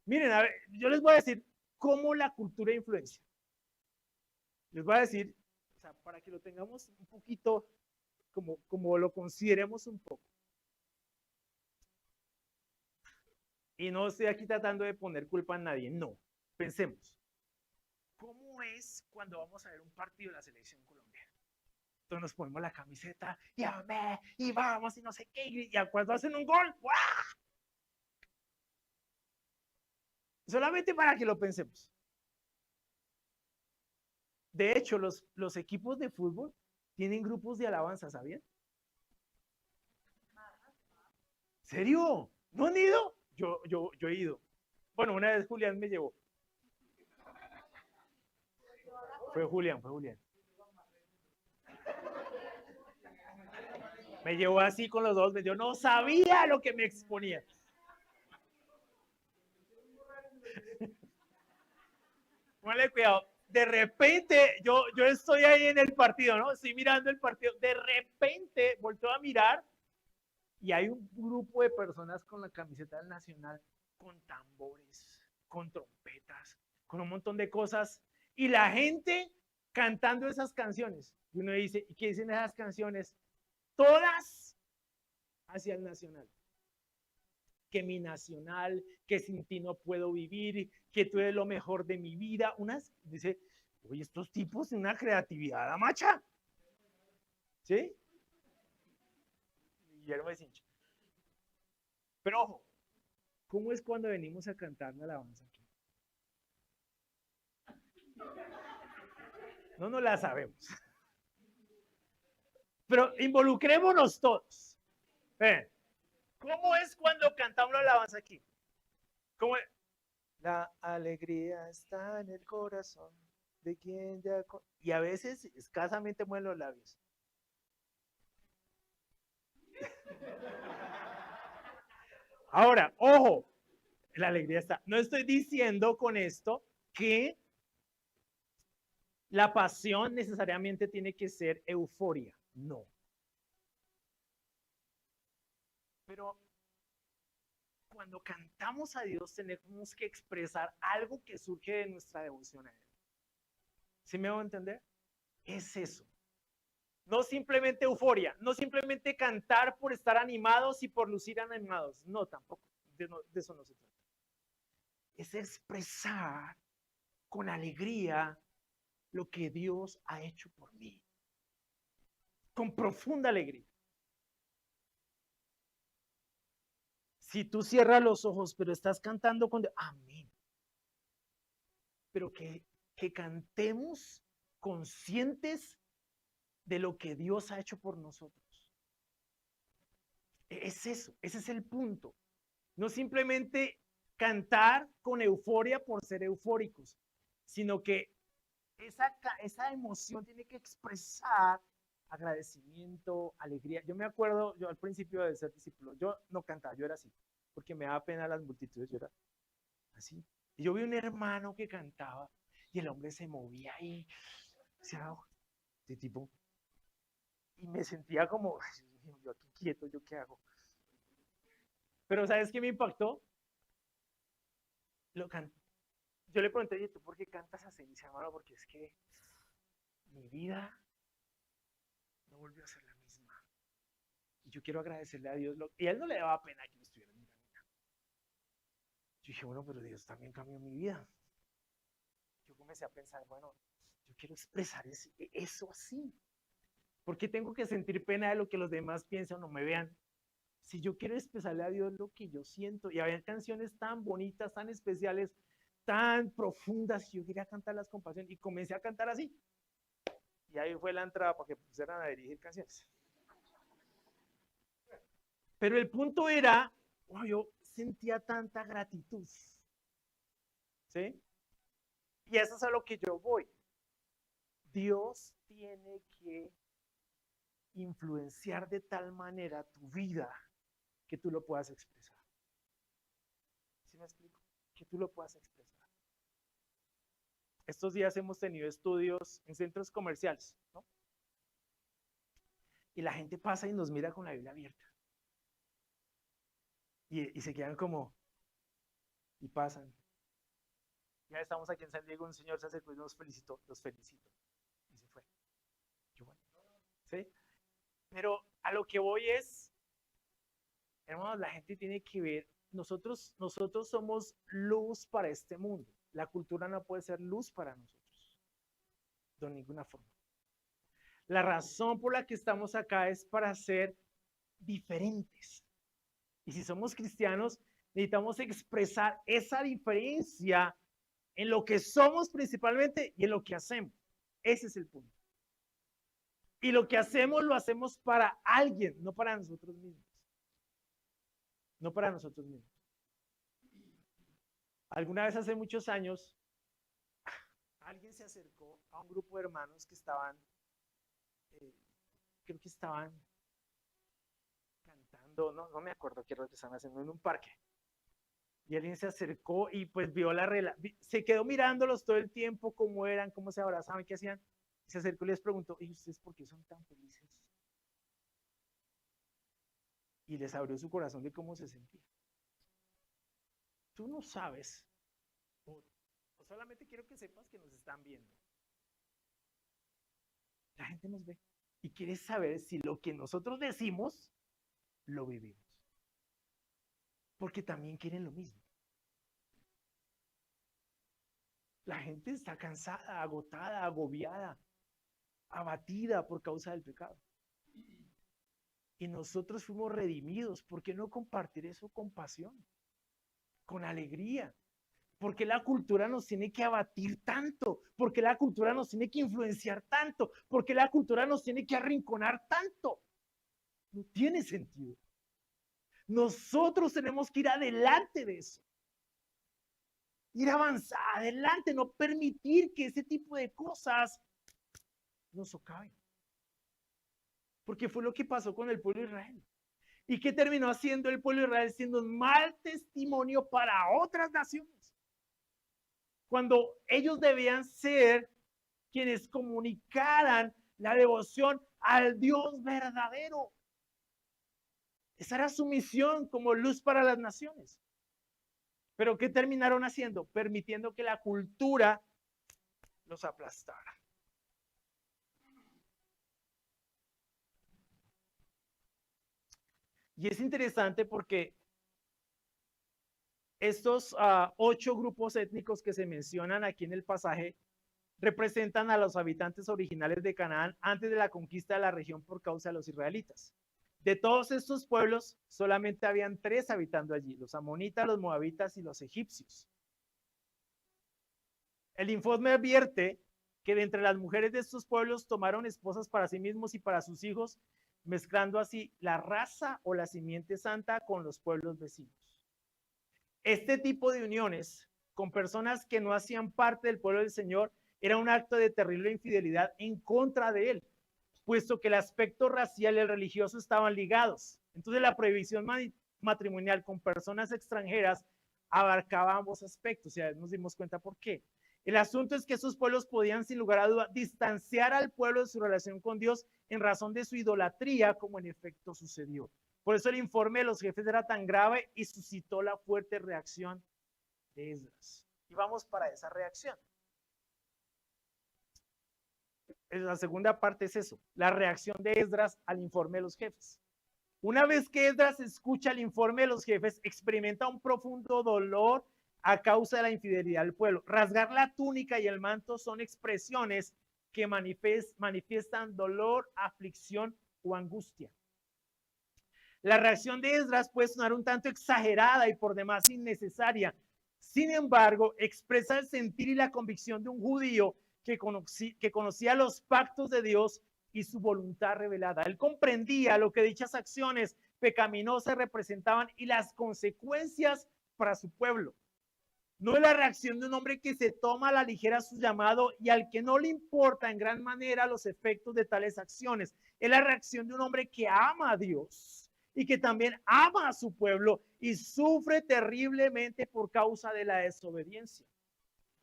Miren, a ver, yo les voy a decir cómo la cultura influencia. Les voy a decir, o sea, para que lo tengamos un poquito, como lo consideremos un poco. Y no estoy aquí tratando de poner culpa a nadie, no. Pensemos, ¿cómo es cuando vamos a ver un partido de la selección colombiana? Entonces nos ponemos la camiseta y vamos y no sé qué, y cuando hacen un gol, ¡guau! Solamente para que lo pensemos. De hecho, los equipos de fútbol tienen grupos de alabanza, ¿sabían? ¿Serio? ¿No han ido? Yo he ido. Bueno, una vez Julián me llevó. Fue Julián. Me llevó así con los dos, yo no sabía lo que me exponía. Póngale cuidado. De repente, yo estoy ahí en el partido, ¿no? Estoy mirando el partido. De repente, volteo a mirar y hay un grupo de personas con la camiseta del Nacional, con tambores, con trompetas, con un montón de cosas. Y la gente cantando esas canciones. Y uno dice, ¿y qué dicen esas canciones? Todas hacia el Nacional. Que mi Nacional, que sin ti no puedo vivir, que tú eres lo mejor de mi vida. Unas, dice, oye, estos tipos tienen una creatividad a macha. ¿Sí? Guillermo de Cincha. Pero ojo, ¿cómo es cuando venimos a cantar la alabanza aquí? No nos la sabemos. Pero involucrémonos todos. ¿Cómo es cuando cantamos la alabanza aquí? ¿Cómo es? La alegría está en el corazón de quien ya... Y a veces escasamente mueven los labios. Ahora, ojo, la alegría está. No estoy diciendo con esto que la pasión necesariamente tiene que ser euforia. No. Pero cuando cantamos a Dios tenemos que expresar algo que surge de nuestra devoción a Él. ¿Sí me voy a entender? Es eso. No simplemente euforia, no simplemente cantar por estar animados y por lucir animados. No, tampoco. De eso no se trata. Es expresar con alegría lo que Dios ha hecho por mí. Con profunda alegría. Si tú cierras los ojos, pero estás cantando con... Amén. Pero que cantemos conscientes de lo que Dios ha hecho por nosotros. Es eso, ese es el punto. No simplemente cantar con euforia por ser eufóricos, sino que esa emoción tiene que expresar agradecimiento, alegría. Yo me acuerdo, yo al principio de ser discípulo, yo no cantaba, yo era así, porque me daba pena las multitudes, yo era así. Y yo vi un hermano que cantaba y el hombre se movía ahí, de tipo, y me sentía como, yo aquí quieto, ¿yo qué hago? Pero ¿sabes qué me impactó? Lo can Yo le pregunté, ¿tú por qué cantas así? Y dice, hermano, porque es que mi vida no volvió a ser la misma. Y yo quiero agradecerle a Dios. Y a él no le daba pena que lo estuviera mirando. Yo dije, bueno, pero Dios también cambió mi vida. Yo comencé a pensar, bueno, yo quiero expresar eso así. ¿Por qué tengo que sentir pena de lo que los demás piensan o me vean? Si yo quiero expresarle a Dios lo que yo siento. Y había canciones tan bonitas, tan especiales, tan profundas, yo quería cantarlas con pasión. Y comencé a cantar así. Y ahí fue la entrada para que pusieran a dirigir canciones. Pero el punto era, oh, yo sentía tanta gratitud. ¿Sí? Y eso es a lo que yo voy. Dios tiene que influenciar de tal manera tu vida que tú lo puedas expresar. ¿Sí me explico? Que tú lo puedas expresar. Estos días hemos tenido estudios en centros comerciales, ¿no? Y la gente pasa y nos mira con la Biblia abierta. Y se quedan como, y pasan. Ya estamos aquí en San Diego, un señor se acercó y nos felicitó, los felicito. Y se fue. Yo, bueno, ¿sí? Pero a lo que voy es, hermanos, la gente tiene que ver, nosotros somos luz para este mundo. La cultura no puede ser luz para nosotros, de ninguna forma. La razón por la que estamos acá es para ser diferentes. Y si somos cristianos, necesitamos expresar esa diferencia en lo que somos principalmente y en lo que hacemos. Ese es el punto. Y lo que hacemos lo hacemos para alguien, no para nosotros mismos. No para nosotros mismos. Alguna vez hace muchos años, alguien se acercó a un grupo de hermanos que estaban, creo que estaban cantando, no me acuerdo qué era lo que estaban haciendo en un parque. Y alguien se acercó y pues vio se quedó mirándolos todo el tiempo, cómo eran, cómo se abrazaban, qué hacían. Se acercó y les preguntó, ¿y ustedes por qué son tan felices? Y les abrió su corazón de cómo se sentía. Tú no sabes, o solamente quiero que sepas que nos están viendo. La gente nos ve y quiere saber si lo que nosotros decimos lo vivimos. Porque también quieren lo mismo. La gente está cansada, agotada, agobiada, abatida por causa del pecado. Y nosotros fuimos redimidos. ¿Por qué no compartir eso con pasión, con alegría? ¿Por qué la cultura nos tiene que abatir tanto? ¿Por qué la cultura nos tiene que influenciar tanto? ¿Por qué la cultura nos tiene que arrinconar tanto? No tiene sentido. Nosotros tenemos que ir adelante de eso. Ir avanzar adelante, no permitir que ese tipo de cosas nos socaven. Porque fue lo que pasó con el pueblo de Israel. ¿Y qué terminó haciendo el pueblo de Israel? Siendo un mal testimonio para otras naciones. Cuando ellos debían ser quienes comunicaran la devoción al Dios verdadero. Esa era su misión como luz para las naciones. Pero ¿qué terminaron haciendo? Permitiendo que la cultura los aplastara. Y es interesante porque estos 8 grupos étnicos que se mencionan aquí en el pasaje representan a los habitantes originales de Canaán antes de la conquista de la región por causa de los israelitas. De todos estos pueblos, solamente habían 3 habitando allí, los amonitas, los moabitas y los egipcios. El informe advierte que de entre las mujeres de estos pueblos tomaron esposas para sí mismos y para sus hijos, mezclando así la raza o la simiente santa con los pueblos vecinos. Este tipo de uniones con personas que no hacían parte del pueblo del Señor era un acto de terrible infidelidad en contra de él, puesto que el aspecto racial y el religioso estaban ligados. Entonces la prohibición matrimonial con personas extranjeras abarcaba ambos aspectos. Ya nos dimos cuenta por qué. El asunto es que esos pueblos podían, sin lugar a duda, distanciar al pueblo de su relación con Dios en razón de su idolatría, como en efecto sucedió. Por eso el informe de los jefes era tan grave y suscitó la fuerte reacción de Esdras. Y vamos para esa reacción. La segunda parte es eso, la reacción de Esdras al informe de los jefes. Una vez que Esdras escucha el informe de los jefes, experimenta un profundo dolor a causa de la infidelidad del pueblo. Rasgar la túnica y el manto son expresiones que manifiestan dolor, aflicción o angustia. La reacción de Esdras puede sonar un tanto exagerada y por demás innecesaria. Sin embargo, expresa el sentir y la convicción de un judío que conocía los pactos de Dios y su voluntad revelada. Él comprendía lo que dichas acciones pecaminosas representaban y las consecuencias para su pueblo. No es la reacción de un hombre que se toma a la ligera su llamado y al que no le importa en gran manera los efectos de tales acciones. Es la reacción de un hombre que ama a Dios y que también ama a su pueblo y sufre terriblemente por causa de la desobediencia.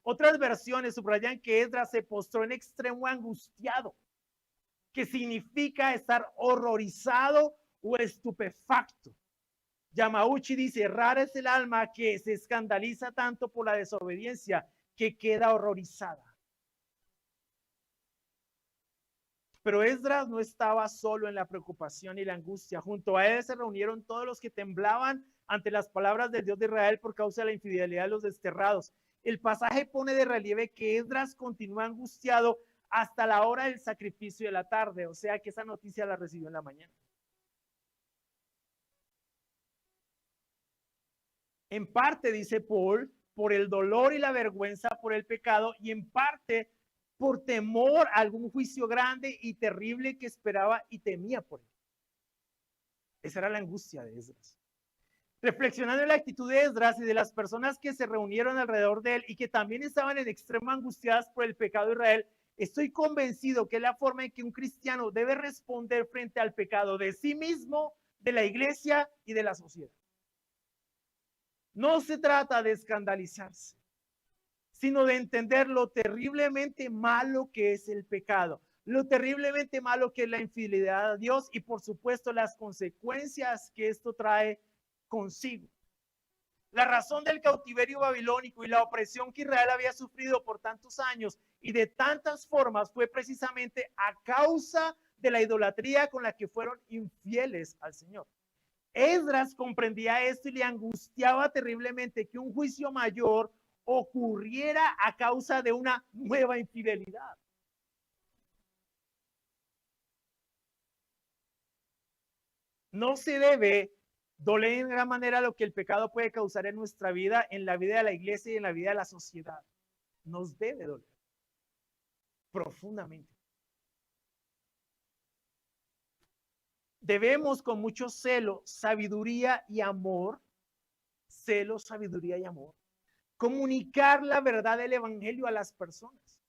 Otras versiones subrayan que Esdras se postró en extremo angustiado, que significa estar horrorizado o estupefacto. Yamauchi dice, rara es el alma que se escandaliza tanto por la desobediencia que queda horrorizada. Pero Esdras no estaba solo en la preocupación y la angustia. Junto a él se reunieron todos los que temblaban ante las palabras del Dios de Israel por causa de la infidelidad de los desterrados. El pasaje pone de relieve que Esdras continúa angustiado hasta la hora del sacrificio de la tarde, o sea que esa noticia la recibió en la mañana. En parte, dice Paul, por el dolor y la vergüenza por el pecado, y en parte por temor a algún juicio grande y terrible que esperaba y temía por él. Esa era la angustia de Esdras. Reflexionando en la actitud de Esdras y de las personas que se reunieron alrededor de él y que también estaban en extremo angustiadas por el pecado de Israel, estoy convencido que es la forma en que un cristiano debe responder frente al pecado de sí mismo, de la iglesia y de la sociedad. No se trata de escandalizarse, sino de entender lo terriblemente malo que es el pecado, lo terriblemente malo que es la infidelidad a Dios y por supuesto las consecuencias que esto trae consigo. La razón del cautiverio babilónico y la opresión que Israel había sufrido por tantos años y de tantas formas fue precisamente a causa de la idolatría con la que fueron infieles al Señor. Esdras comprendía esto y le angustiaba terriblemente que un juicio mayor ocurriera a causa de una nueva infidelidad. No se debe doler en gran manera lo que el pecado puede causar en nuestra vida, en la vida de la iglesia y en la vida de la sociedad. Nos debe doler profundamente. Debemos con mucho celo, sabiduría y amor, celo, sabiduría y amor, comunicar la verdad del evangelio a las personas.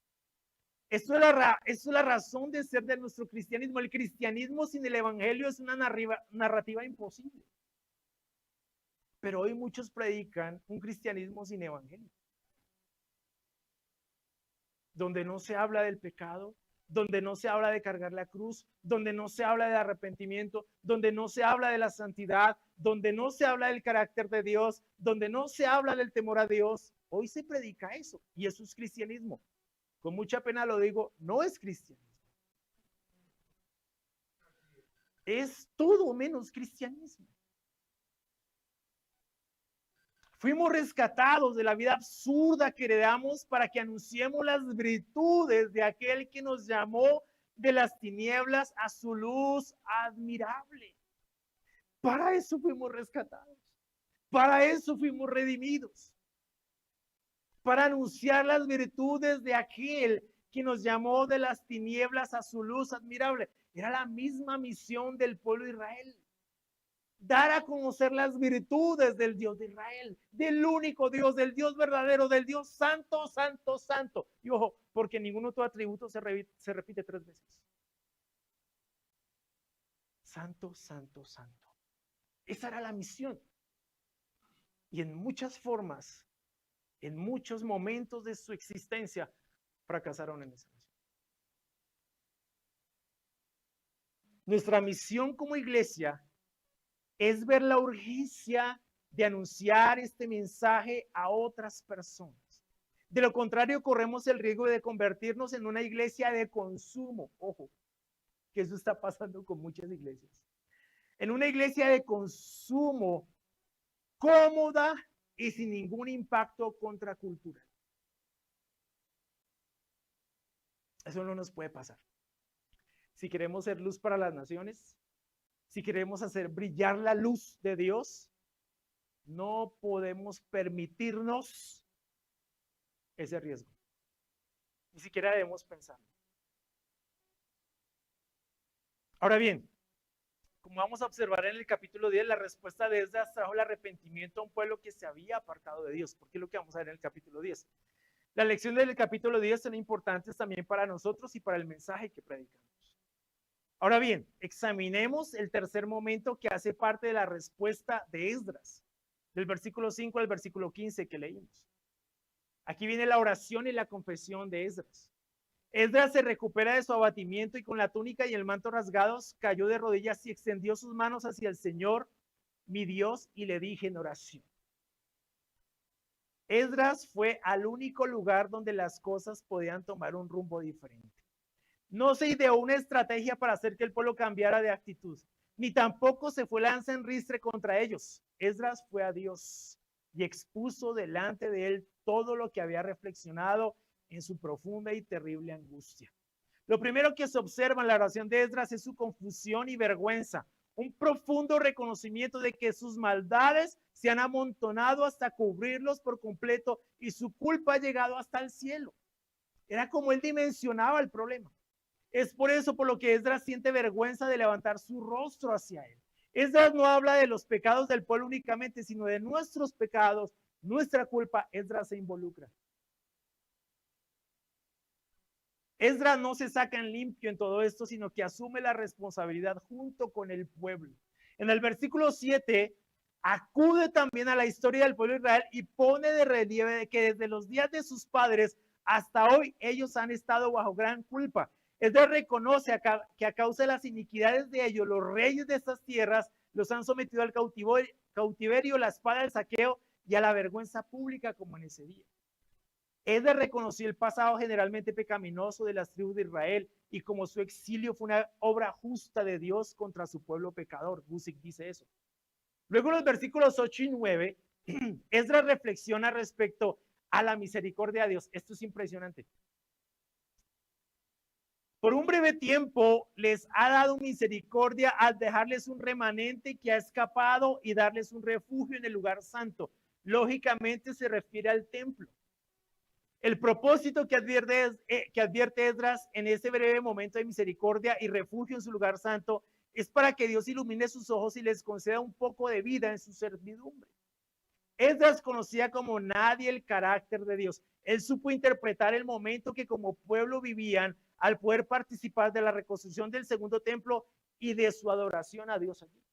Esto es la razón de ser de nuestro cristianismo. El cristianismo sin el evangelio es una narrativa imposible. Pero hoy muchos predican un cristianismo sin evangelio, donde no se habla del pecado, donde no se habla de cargar la cruz, donde no se habla de arrepentimiento, donde no se habla de la santidad, donde no se habla del carácter de Dios, donde no se habla del temor a Dios. Hoy se predica eso y eso es cristianismo. Con mucha pena lo digo, no es cristianismo. Es todo menos cristianismo. Fuimos rescatados de la vida absurda que heredamos para que anunciemos las virtudes de aquel que nos llamó de las tinieblas a su luz admirable. Para eso fuimos rescatados. Para eso fuimos redimidos. Para anunciar las virtudes de aquel que nos llamó de las tinieblas a su luz admirable. Era la misma misión del pueblo de Israel. Dar a conocer las virtudes del Dios de Israel, del único Dios, del Dios verdadero, del Dios santo, santo, santo. Y ojo, porque ningún otro atributo se repite 3 veces. Santo, santo, santo. Esa era la misión. Y en muchas formas, en muchos momentos de su existencia, fracasaron en esa misión. Nuestra misión como iglesia es ver la urgencia de anunciar este mensaje a otras personas. De lo contrario, corremos el riesgo de convertirnos en una iglesia de consumo. Ojo, que eso está pasando con muchas iglesias. En una iglesia de consumo cómoda y sin ningún impacto contracultural. Eso no nos puede pasar. Si queremos ser luz para las naciones, si queremos hacer brillar la luz de Dios, no podemos permitirnos ese riesgo. Ni siquiera debemos pensarlo. Ahora bien, como vamos a observar en el capítulo 10, la respuesta de Esdras trajo el arrepentimiento a un pueblo que se había apartado de Dios, porque es lo que vamos a ver en el capítulo 10. Las lecciones del capítulo 10 son importantes también para nosotros y para el mensaje que predicamos. Ahora bien, examinemos el tercer momento que hace parte de la respuesta de Esdras, del versículo 5 al versículo 15 que leímos. Aquí viene la oración y la confesión de Esdras. Esdras se recupera de su abatimiento y con la túnica y el manto rasgados cayó de rodillas y extendió sus manos hacia el Señor, mi Dios, y le dije en oración. Esdras fue al único lugar donde las cosas podían tomar un rumbo diferente. No se ideó una estrategia para hacer que el pueblo cambiara de actitud, ni tampoco se fue lanza en ristre contra ellos. Esdras fue a Dios y expuso delante de él todo lo que había reflexionado en su profunda y terrible angustia. Lo primero que se observa en la oración de Esdras es su confusión y vergüenza, un profundo reconocimiento de que sus maldades se han amontonado hasta cubrirlos por completo y su culpa ha llegado hasta el cielo. Era como él dimensionaba el problema. Es por eso por lo que Esdras siente vergüenza de levantar su rostro hacia él. Esdras no habla de los pecados del pueblo únicamente, sino de nuestros pecados, nuestra culpa. Esdras se involucra. Esdras no se saca en limpio en todo esto, sino que asume la responsabilidad junto con el pueblo. En el versículo 7 acude también a la historia del pueblo de Israel y pone de relieve de que desde los días de sus padres hasta hoy ellos han estado bajo gran culpa. Esdras reconoce que a causa de las iniquidades de ellos, los reyes de estas tierras los han sometido al cautiverio, la espada, el saqueo y a la vergüenza pública como en ese día. Esdras reconoció el pasado generalmente pecaminoso de las tribus de Israel y como su exilio fue una obra justa de Dios contra su pueblo pecador. Guzik dice eso. Luego en los versículos 8 y 9, Esdras reflexiona respecto a la misericordia de Dios. Esto es impresionante. Por un breve tiempo les ha dado misericordia al dejarles un remanente que ha escapado y darles un refugio en el lugar santo. Lógicamente se refiere al templo. El propósito que advierte Esdras en ese breve momento de misericordia y refugio en su lugar santo es para que Dios ilumine sus ojos y les conceda un poco de vida en su servidumbre. Esdras conocía como nadie el carácter de Dios. Él supo interpretar el momento que como pueblo vivían al poder participar de la reconstrucción del segundo templo y de su adoración a Dios allí.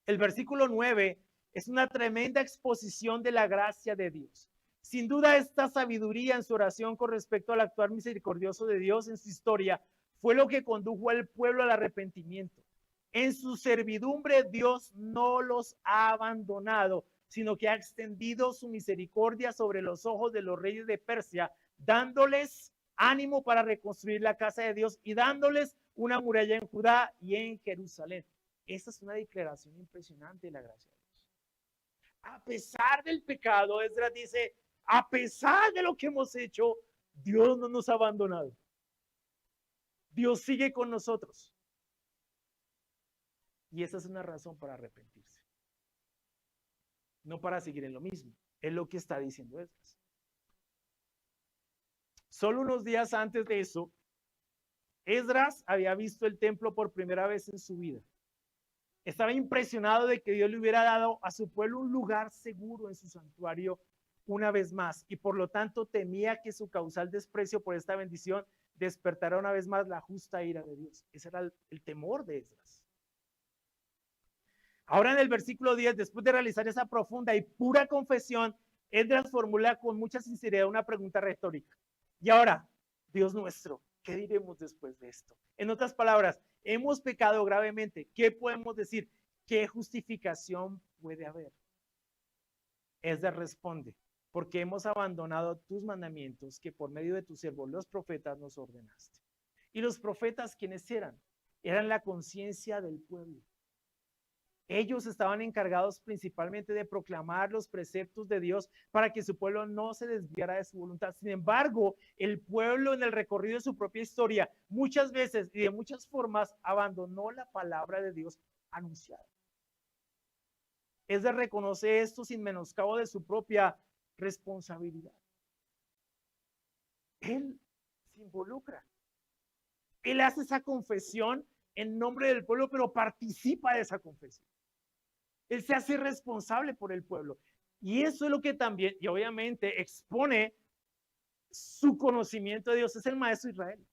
El versículo 9 es una tremenda exposición de la gracia de Dios. Sin duda, esta sabiduría en su oración con respecto al actuar misericordioso de Dios en su historia fue lo que condujo al pueblo al arrepentimiento. En su servidumbre, Dios no los ha abandonado, sino que ha extendido su misericordia sobre los ojos de los reyes de Persia, dándoles ánimo para reconstruir la casa de Dios y dándoles una muralla en Judá y en Jerusalén. Esta es una declaración impresionante de la gracia de Dios. A pesar del pecado, Esdras dice, a pesar de lo que hemos hecho, Dios no nos ha abandonado. Dios sigue con nosotros. Y esa es una razón para arrepentirse. No para seguir en lo mismo. Es lo que está diciendo Esdras. Solo unos días antes de eso, Esdras había visto el templo por primera vez en su vida. Estaba impresionado de que Dios le hubiera dado a su pueblo un lugar seguro en su santuario una vez más, y por lo tanto temía que su causal desprecio por esta bendición despertara una vez más la justa ira de Dios. Ese era el temor de Esdras. Ahora en el versículo 10, después de realizar esa profunda y pura confesión, Esdras formula con mucha sinceridad una pregunta retórica. Y ahora, Dios nuestro, ¿qué diremos después de esto? En otras palabras, hemos pecado gravemente. ¿Qué podemos decir? ¿Qué justificación puede haber? Esdras responde, porque hemos abandonado tus mandamientos que por medio de tus siervos los profetas nos ordenaste. ¿Y los profetas quiénes eran? Eran la conciencia del pueblo. Ellos estaban encargados principalmente de proclamar los preceptos de Dios para que su pueblo no se desviara de su voluntad. Sin embargo, el pueblo en el recorrido de su propia historia muchas veces y de muchas formas abandonó la palabra de Dios anunciada. Esdras reconoce esto sin menoscabo de su propia responsabilidad. Él se involucra. Él hace esa confesión en nombre del pueblo, pero participa de esa confesión. Él se hace responsable por el pueblo. Y eso es lo que también, y obviamente, expone su conocimiento de Dios. Es el maestro de Israel.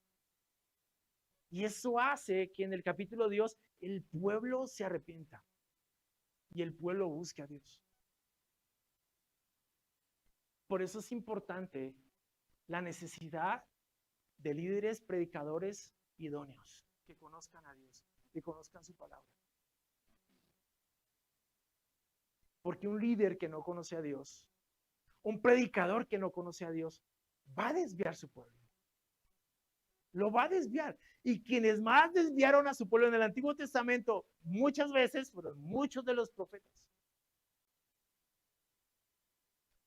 Y eso hace que en el capítulo de Dios el pueblo se arrepienta y el pueblo busque a Dios. Por eso es importante la necesidad de líderes, predicadores idóneos que conozcan a Dios, que conozcan su palabra. Porque un líder que no conoce a Dios, un predicador que no conoce a Dios, va a desviar su pueblo. Lo va a desviar. Y quienes más desviaron a su pueblo en el Antiguo Testamento, muchas veces fueron muchos de los profetas.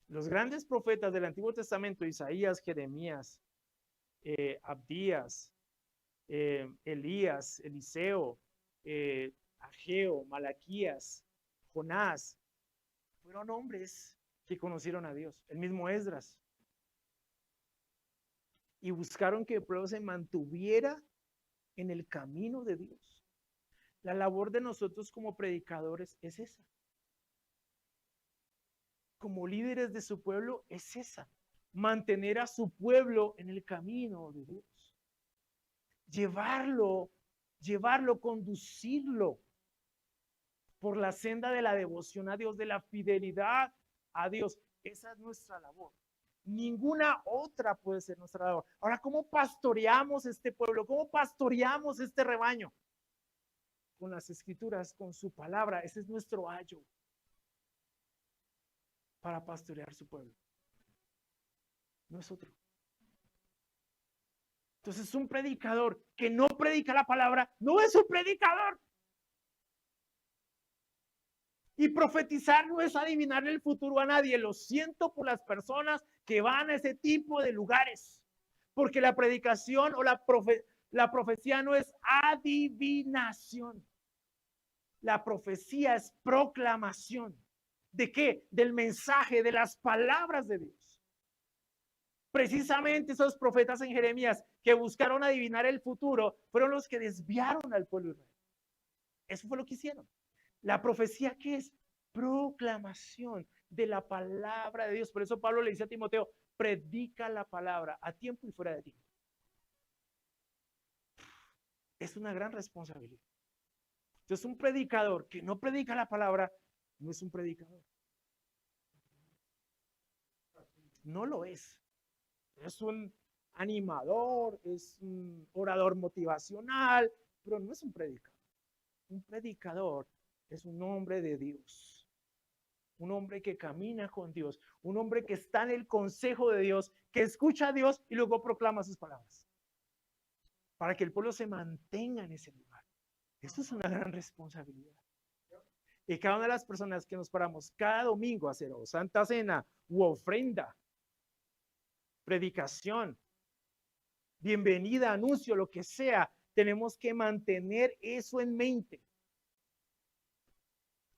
Los grandes profetas del Antiguo Testamento, Isaías, Jeremías, Abdías, Elías, Eliseo, Ageo, Malaquías, Jonás, fueron hombres que conocieron a Dios, el mismo Esdras. Y buscaron que el pueblo se mantuviera en el camino de Dios. La labor de nosotros como predicadores es esa. Como líderes de su pueblo es esa. Mantener a su pueblo en el camino de Dios. Llevarlo, conducirlo por la senda de la devoción a Dios, de la fidelidad a Dios. Esa es nuestra labor. Ninguna otra puede ser nuestra labor. Ahora, ¿cómo pastoreamos este pueblo? ¿Cómo pastoreamos este rebaño? Con las escrituras, con su palabra. Ese es nuestro ayo para pastorear su pueblo. No es otro. Entonces, un predicador que no predica la palabra no es un predicador. Y profetizar no es adivinar el futuro a nadie. Lo siento por las personas que van a ese tipo de lugares. Porque la predicación o la profecía no es adivinación. La profecía es proclamación. ¿De qué? Del mensaje, de las palabras de Dios. Precisamente esos profetas en Jeremías que buscaron adivinar el futuro fueron los que desviaron al pueblo de Israel. Eso fue lo que hicieron. La profecía, ¿qué es? Proclamación de la palabra de Dios. Por eso Pablo le dice a Timoteo, predica la palabra a tiempo y fuera de tiempo. Es una gran responsabilidad. Entonces, un predicador que no predica la palabra no es un predicador. No lo es. Es un animador, es un orador motivacional, pero no es un predicador. Un predicador es un hombre de Dios, un hombre que camina con Dios, un hombre que está en el consejo de Dios, que escucha a Dios y luego proclama sus palabras, para que el pueblo se mantenga en ese lugar. Eso es una gran responsabilidad. Y cada una de las personas que nos paramos cada domingo a hacer o Santa Cena u ofrenda, predicación, bienvenida, anuncio, lo que sea, tenemos que mantener eso en mente.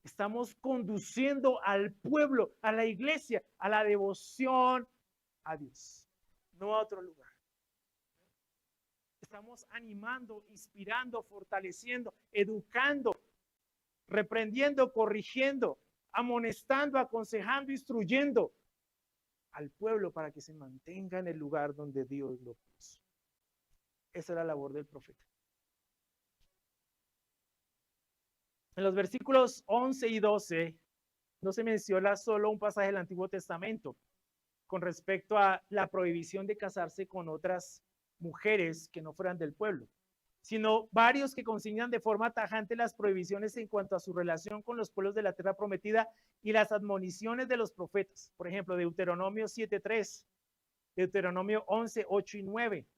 Estamos conduciendo al pueblo, a la iglesia, a la devoción a Dios, no a otro lugar. Estamos animando, inspirando, fortaleciendo, educando, reprendiendo, corrigiendo, amonestando, aconsejando, instruyendo al pueblo para que se mantenga en el lugar donde Dios lo puso. Esa era la labor del profeta. En los versículos 11 y 12 no se menciona solo un pasaje del Antiguo Testamento con respecto a la prohibición de casarse con otras mujeres que no fueran del pueblo, sino varios que consignan de forma tajante las prohibiciones en cuanto a su relación con los pueblos de la tierra prometida y las admoniciones de los profetas. Por ejemplo, Deuteronomio 7:3, Deuteronomio 11:8 y 9,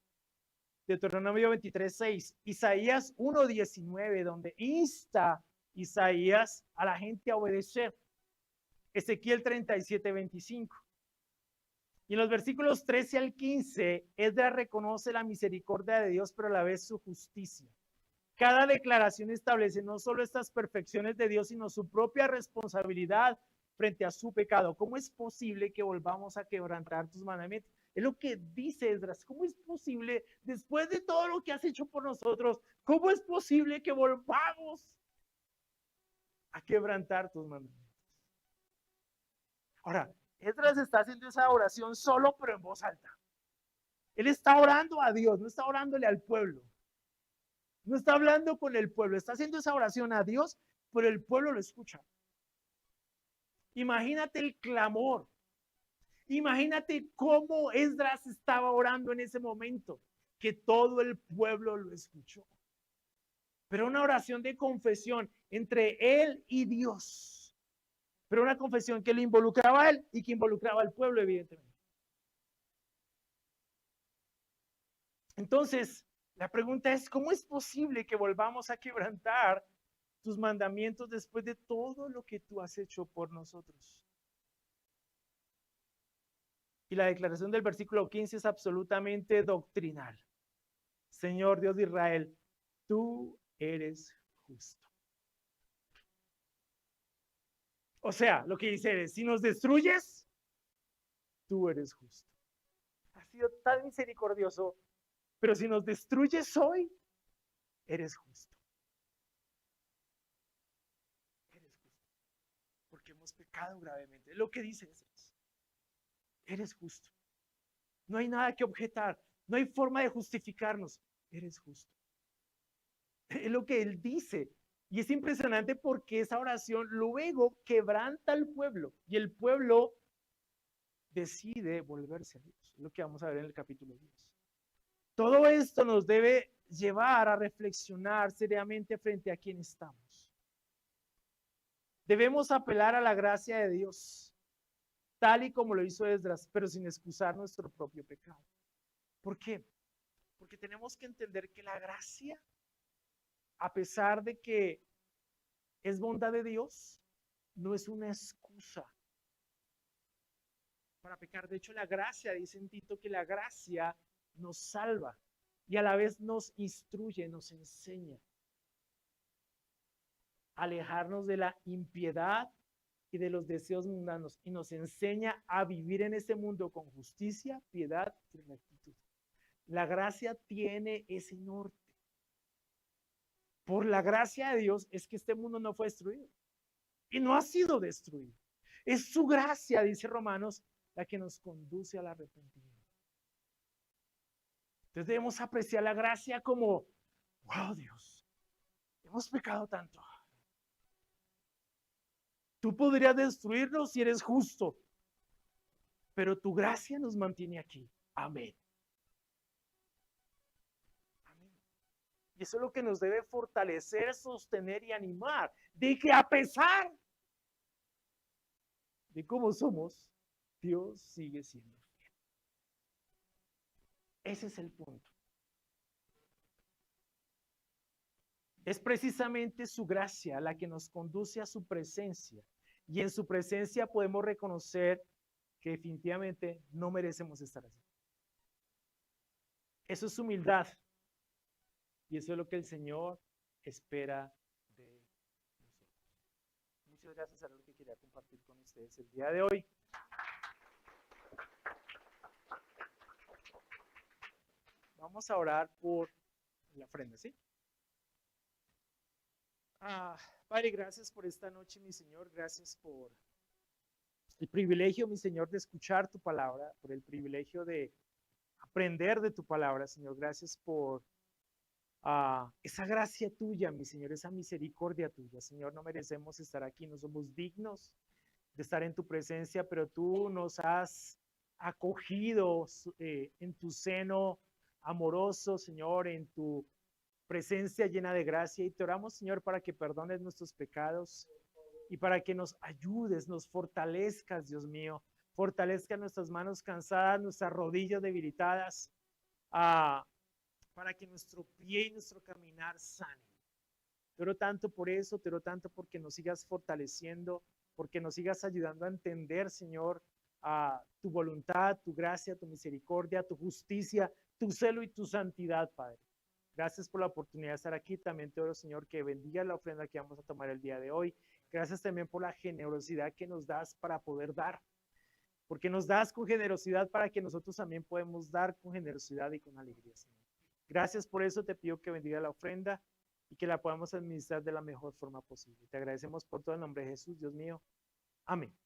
Deuteronomio 23:6, Isaías 1:19, donde insta Isaías a la gente a obedecer, Ezequiel 37:25. Y en los versículos 13 al 15, Esdras reconoce la misericordia de Dios, pero a la vez su justicia. Cada declaración establece no solo estas perfecciones de Dios, sino su propia responsabilidad frente a su pecado. ¿Cómo es posible que volvamos a quebrantar tus mandamientos? Es lo que dice Esdras. ¿Cómo es posible, después de todo lo que has hecho por nosotros, cómo es posible que volvamos a quebrantar tus mandamientos? Ahora, Esdras está haciendo esa oración solo, pero en voz alta. Él está orando a Dios, no está orándole al pueblo. No está hablando con el pueblo, está haciendo esa oración a Dios, pero el pueblo lo escucha. Imagínate el clamor. Imagínate cómo Esdras estaba orando en ese momento, que todo el pueblo lo escuchó. Pero una oración de confesión entre él y Dios. Pero una confesión que lo involucraba a él y que involucraba al pueblo, evidentemente. Entonces, la pregunta es, ¿cómo es posible que volvamos a quebrantar tus mandamientos después de todo lo que tú has hecho por nosotros? Y la declaración del versículo 15 es absolutamente doctrinal. Señor Dios de Israel, tú eres justo. O sea, lo que dice es, si nos destruyes, tú eres justo. Has sido tan misericordioso, pero si nos destruyes hoy, eres justo. Eres justo. Porque hemos pecado gravemente. Es lo que dice eso. Eres justo. No hay nada que objetar. No hay forma de justificarnos. Eres justo. Es lo que él dice. Y es impresionante porque esa oración luego quebranta al pueblo y el pueblo decide volverse a Dios. Es lo que vamos a ver en el capítulo 10. Todo esto nos debe llevar a reflexionar seriamente frente a quién estamos. Debemos apelar a la gracia de Dios, tal y como lo hizo Esdras, pero sin excusar nuestro propio pecado. ¿Por qué? Porque tenemos que entender que la gracia, a pesar de que es bondad de Dios, no es una excusa para pecar. De hecho, la gracia, dice en Tito, que la gracia nos salva y a la vez nos instruye, nos enseña a alejarnos de la impiedad y de los deseos mundanos y nos enseña a vivir en este mundo con justicia, piedad y rectitud. La gracia tiene ese norte. Por la gracia de Dios es que este mundo no fue destruido y no ha sido destruido. Es su gracia, dice Romanos, la que nos conduce al arrepentimiento. Entonces debemos apreciar la gracia como, wow, Dios, hemos pecado tanto. Tú podrías destruirnos si eres justo, pero tu gracia nos mantiene aquí. Amén. Amén. Y eso es lo que nos debe fortalecer, sostener y animar, de que a pesar de cómo somos, Dios sigue siendo fiel. Ese es el punto. Es precisamente su gracia la que nos conduce a su presencia. Y en su presencia podemos reconocer que definitivamente no merecemos estar así. Eso es humildad. Y eso es lo que el Señor espera de nosotros. Muchas gracias a lo que quería compartir con ustedes el día de hoy. Vamos a orar por la ofrenda, ¿sí? Padre, gracias por esta noche, mi Señor. Gracias por el privilegio, mi Señor, de escuchar tu palabra, por el privilegio de aprender de tu palabra, Señor. Gracias por esa gracia tuya, mi Señor, esa misericordia tuya. Señor, no merecemos estar aquí, no somos dignos de estar en tu presencia, pero tú nos has acogido en tu seno amoroso, Señor, en tu presencia llena de gracia. Y te oramos, Señor, para que perdones nuestros pecados y para que nos ayudes, nos fortalezcas, Dios mío. Fortalezca nuestras manos cansadas, nuestras rodillas debilitadas, para que nuestro pie y nuestro caminar sanen. Te oro tanto por eso, te oro tanto porque nos sigas fortaleciendo, porque nos sigas ayudando a entender, Señor, tu voluntad, tu gracia, tu misericordia, tu justicia, tu celo y tu santidad, Padre. Gracias por la oportunidad de estar aquí. También te oro, Señor, que bendiga la ofrenda que vamos a tomar el día de hoy. Gracias también por la generosidad que nos das para poder dar, porque nos das con generosidad para que nosotros también podemos dar con generosidad y con alegría, Señor. Gracias por eso, te pido que bendiga la ofrenda y que la podamos administrar de la mejor forma posible. Te agradecemos por todo el nombre de Jesús, Dios mío. Amén.